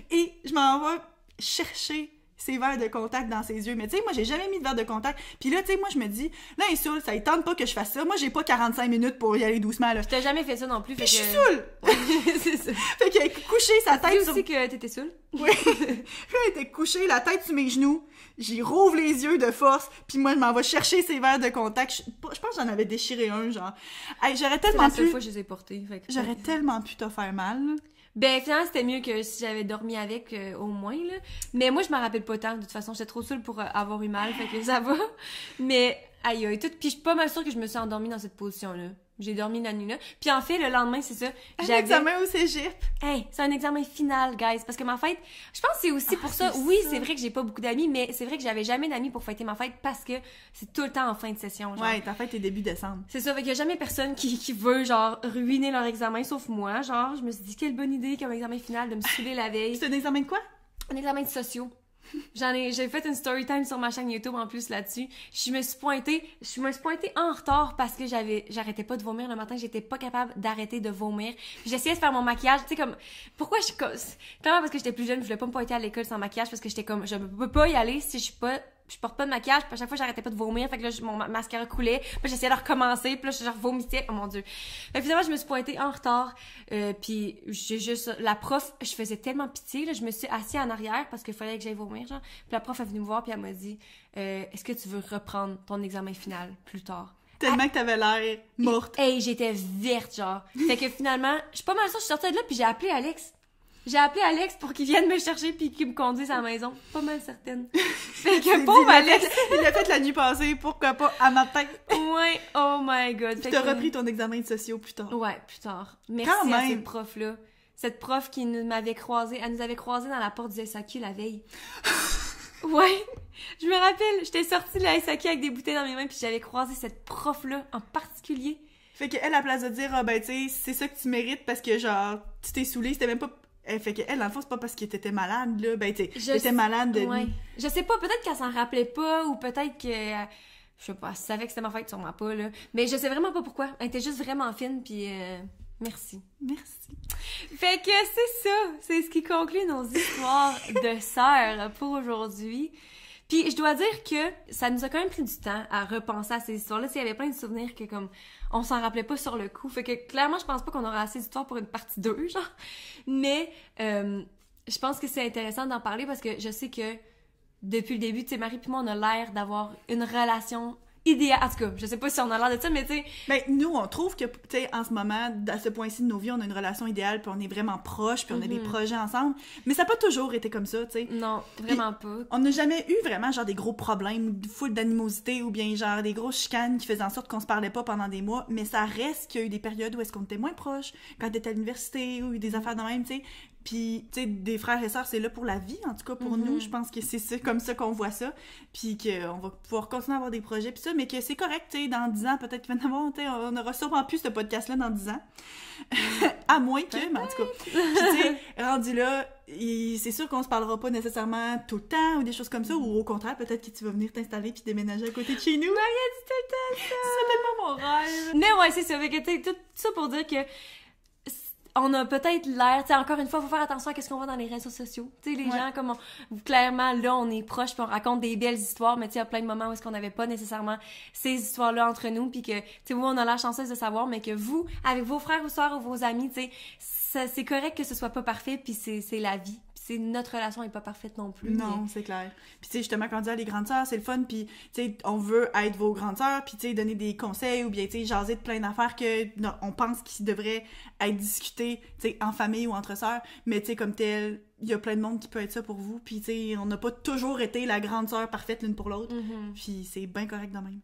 Et je m'en vais chercher ses verres de contact dans ses yeux. Mais tu sais, moi, j'ai jamais mis de verres de contact. Puis là, tu sais, moi, je me dis, là, il est saoul, ça ne tente pas que je fasse ça. Moi, j'ai pas 45 minutes pour y aller doucement, là. Je t'ai jamais fait ça non plus. Puis je suis saoule! C'est ça. Fait qu'elle est couchée, sa tête sur... Tu dis aussi que t'étais saoule? Oui. Puis elle était couchée, la tête sur mes genoux. J'y rouvre les yeux de force. Puis moi, je m'en vais chercher ses verres de contact. Je pense que j'en avais déchiré un, genre. Hey, j'aurais tellement pu... C'est la seule fois que je les ai portés. J'aurais tellement pu te faire mal, là. Ben, finalement, c'était mieux que si j'avais dormi avec, au moins, là. Mais moi, je me rappelle pas tant, de toute façon. J'étais trop saoule pour avoir eu mal, fait que ça va. Mais, aïe, tout. Puis je suis pas mal sûre que je me suis endormie dans cette position-là. J'ai dormi la nuit là. Puis en fait, le lendemain, c'est ça. Un examen au cégep. Hey, c'est un examen final, guys. Parce que ma fête, je pense que c'est aussi pour ça. Oui, c'est vrai que j'ai pas beaucoup d'amis, mais c'est vrai que j'avais jamais d'amis pour fêter ma fête parce que c'est tout le temps en fin de session. Genre. Ouais, ta fête est début décembre. C'est ça, fait qu'il y a jamais personne qui veut, genre, ruiner leur examen, sauf moi. Genre, je me suis dit, quelle bonne idée comme examen final de me saouler la veille. C'est un examen de quoi? Un examen de sociaux. J'ai fait une story time sur ma chaîne YouTube en plus là-dessus. Je me suis pointée en retard parce que j'arrêtais pas de vomir le matin, j'étais pas capable d'arrêter de vomir. J'essayais de faire mon maquillage, tu sais comme clairement parce que j'étais plus jeune, je voulais pas me pointer à l'école sans maquillage parce que j'étais comme je peux pas y aller si je porte pas de maquillage, puis à chaque fois j'arrêtais pas de vomir, fait que là mon mascara coulait, puis j'essayais de recommencer, puis là je genre vomissais, oh mon dieu. Fait que finalement je me suis pointée en retard, puis j'ai juste la prof, je faisais tellement pitié là, je me suis assise en arrière parce qu'il fallait que j'aille vomir genre. Puis la prof est venue me voir puis elle m'a dit est-ce que tu veux reprendre ton examen final plus tard? Tellement que t'avais l'air morte. Hey, j'étais verte genre. Fait que finalement, je suis pas mal sûre, je suis sortie de là puis j'ai appelé Alex. J'ai appelé Alex pour qu'il vienne me chercher puis qu'il me conduise à la maison. Pas mal certaine. Fait que pauvre Alex! Il l'a fait la nuit passée, pourquoi pas, à matin. Ouais, oh my god. Tu t'as repris ton examen de sociaux plus tard. Ouais, plus tard. Merci à cette prof-là. Cette prof qui m'avait croisée, elle nous avait croisés dans la porte du SAQ la veille. Ouais, je me rappelle, j'étais sortie de la SAQ avec des bouteilles dans mes mains puis j'avais croisé cette prof-là en particulier. Fait qu'elle, à la place de dire, ah ben tu sais, c'est ça que tu mérites parce que genre, tu t'es saoulée, c'était même pas... Fait qu'elle, dans le fond, c'est pas parce qu'elle était malade, là. Ben, t'étais malade de ouais. Je sais pas, peut-être qu'elle s'en rappelait pas, ou peut-être que... je sais pas, elle savait que c'était ma fête, sûrement pas, là. Mais je sais vraiment pas pourquoi. Elle était juste vraiment fine, puis merci. Merci. Fait que c'est ça. C'est ce qui conclut nos histoires de sœurs pour aujourd'hui. Puis je dois dire que ça nous a quand même pris du temps à repenser à ces histoires-là. Il y avait plein de souvenirs que comme on s'en rappelait pas sur le coup. Fait que clairement, je pense pas qu'on aura assez d'histoires pour une partie 2, genre. Mais je pense que c'est intéressant d'en parler parce que je sais que depuis le début, tu sais, Marie puis moi, on a l'air d'avoir une relation idéal. En tout cas, je sais pas si on a l'air de ça, mais tu sais... Ben, nous, on trouve que, tu sais, en ce moment, à ce point-ci de nos vies, on a une relation idéale, puis on est vraiment proches, puis on a des projets ensemble. Mais ça n'a pas toujours été comme ça, tu sais. Non, vraiment pas. On n'a jamais eu vraiment, genre, des gros problèmes, full d'animosité, ou bien, genre, des grosses chicanes qui faisaient en sorte qu'on se parlait pas pendant des mois. Mais ça reste qu'il y a eu des périodes où est-ce qu'on était moins proches, quand t'étais à l'université, ou des affaires de même, tu sais. Puis, tu sais, des frères et sœurs, c'est là pour la vie, en tout cas pour nous. Je pense que c'est comme ça qu'on voit ça. Puis qu'on va pouvoir continuer à avoir des projets, puis ça, mais que c'est correct, tu sais, dans 10 ans, peut-être qu'il va y en avoir, tu sais, on aura sûrement plus ce podcast-là dans 10 ans. À moins que, mais en tout cas. Puis, tu sais, rendu là, c'est sûr qu'on se parlera pas nécessairement tout le temps ou des choses comme ça, ou au contraire, peut-être que tu vas venir t'installer puis déménager à côté de chez nous. Maria dit tout le temps ça! C'est tellement mon rêve! Mais ouais, c'est ça. Fait que, tu sais, tout ça pour dire que on a peut-être l'air, tu sais, encore une fois, faut faire attention à ce qu'on voit dans les réseaux sociaux. Tu sais, les gens, comme clairement, là, on est proches, puis on raconte des belles histoires, mais tu sais, il y a plein de moments où est-ce qu'on n'avait pas nécessairement ces histoires-là entre nous, puis que, tu sais, oui, on a l'air chanceuse de savoir, mais que vous, avec vos frères ou sœurs ou vos amis, tu sais, c'est correct que ce soit pas parfait, puis c'est la vie. Notre relation est pas parfaite non plus. Non, c'est clair. Puis tu sais, justement, quand on dit les grandes sœurs, c'est le fun, puis tu sais, on veut être vos grandes sœurs, puis tu sais, donner des conseils, ou bien tu sais, jaser de plein d'affaires on pense qu'ils devraient être discutés, tu sais, en famille ou entre sœurs, mais tu sais, comme tel, il y a plein de monde qui peut être ça pour vous, puis tu sais, on n'a pas toujours été la grande sœur parfaite l'une pour l'autre, puis c'est bien correct de même.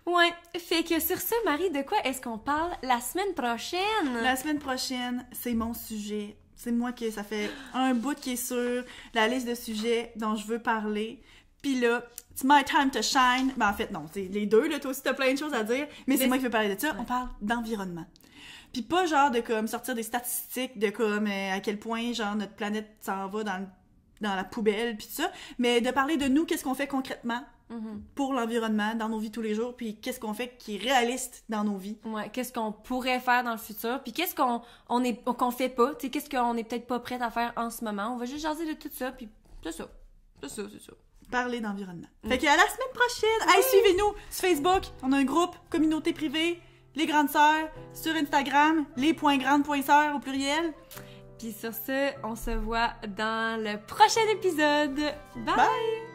Ouais, fait que sur ce, Marie, de quoi est-ce qu'on parle la semaine prochaine? La semaine prochaine, c'est mon sujet. C'est moi qui, ça fait un bout qui est sur la liste de sujets dont je veux parler. Puis là, it's my time to shine. Ben en fait, non, c'est les deux, là, toi aussi t'as plein de choses à dire, mais c'est moi qui veux parler de ça. Ouais. On parle d'environnement. Puis pas genre de comme sortir des statistiques de comme à quel point genre notre planète s'en va dans la poubelle puis tout ça, mais de parler de nous, qu'est-ce qu'on fait concrètement pour l'environnement dans nos vies tous les jours, puis qu'est-ce qu'on fait qui est réaliste dans nos vies. Ouais, qu'est-ce qu'on pourrait faire dans le futur, puis qu'est-ce qu'on fait pas, tu sais, qu'est-ce qu'on est peut-être pas prête à faire en ce moment. On va juste jaser de tout ça, puis c'est ça. Parler d'environnement. Fait qu'à la semaine prochaine! Hey, suivez-nous sur Facebook, on a un groupe, communauté privée, les grandes sœurs, sur Instagram, les.grandes.sœurs au pluriel. Puis sur ce, on se voit dans le prochain épisode. Bye!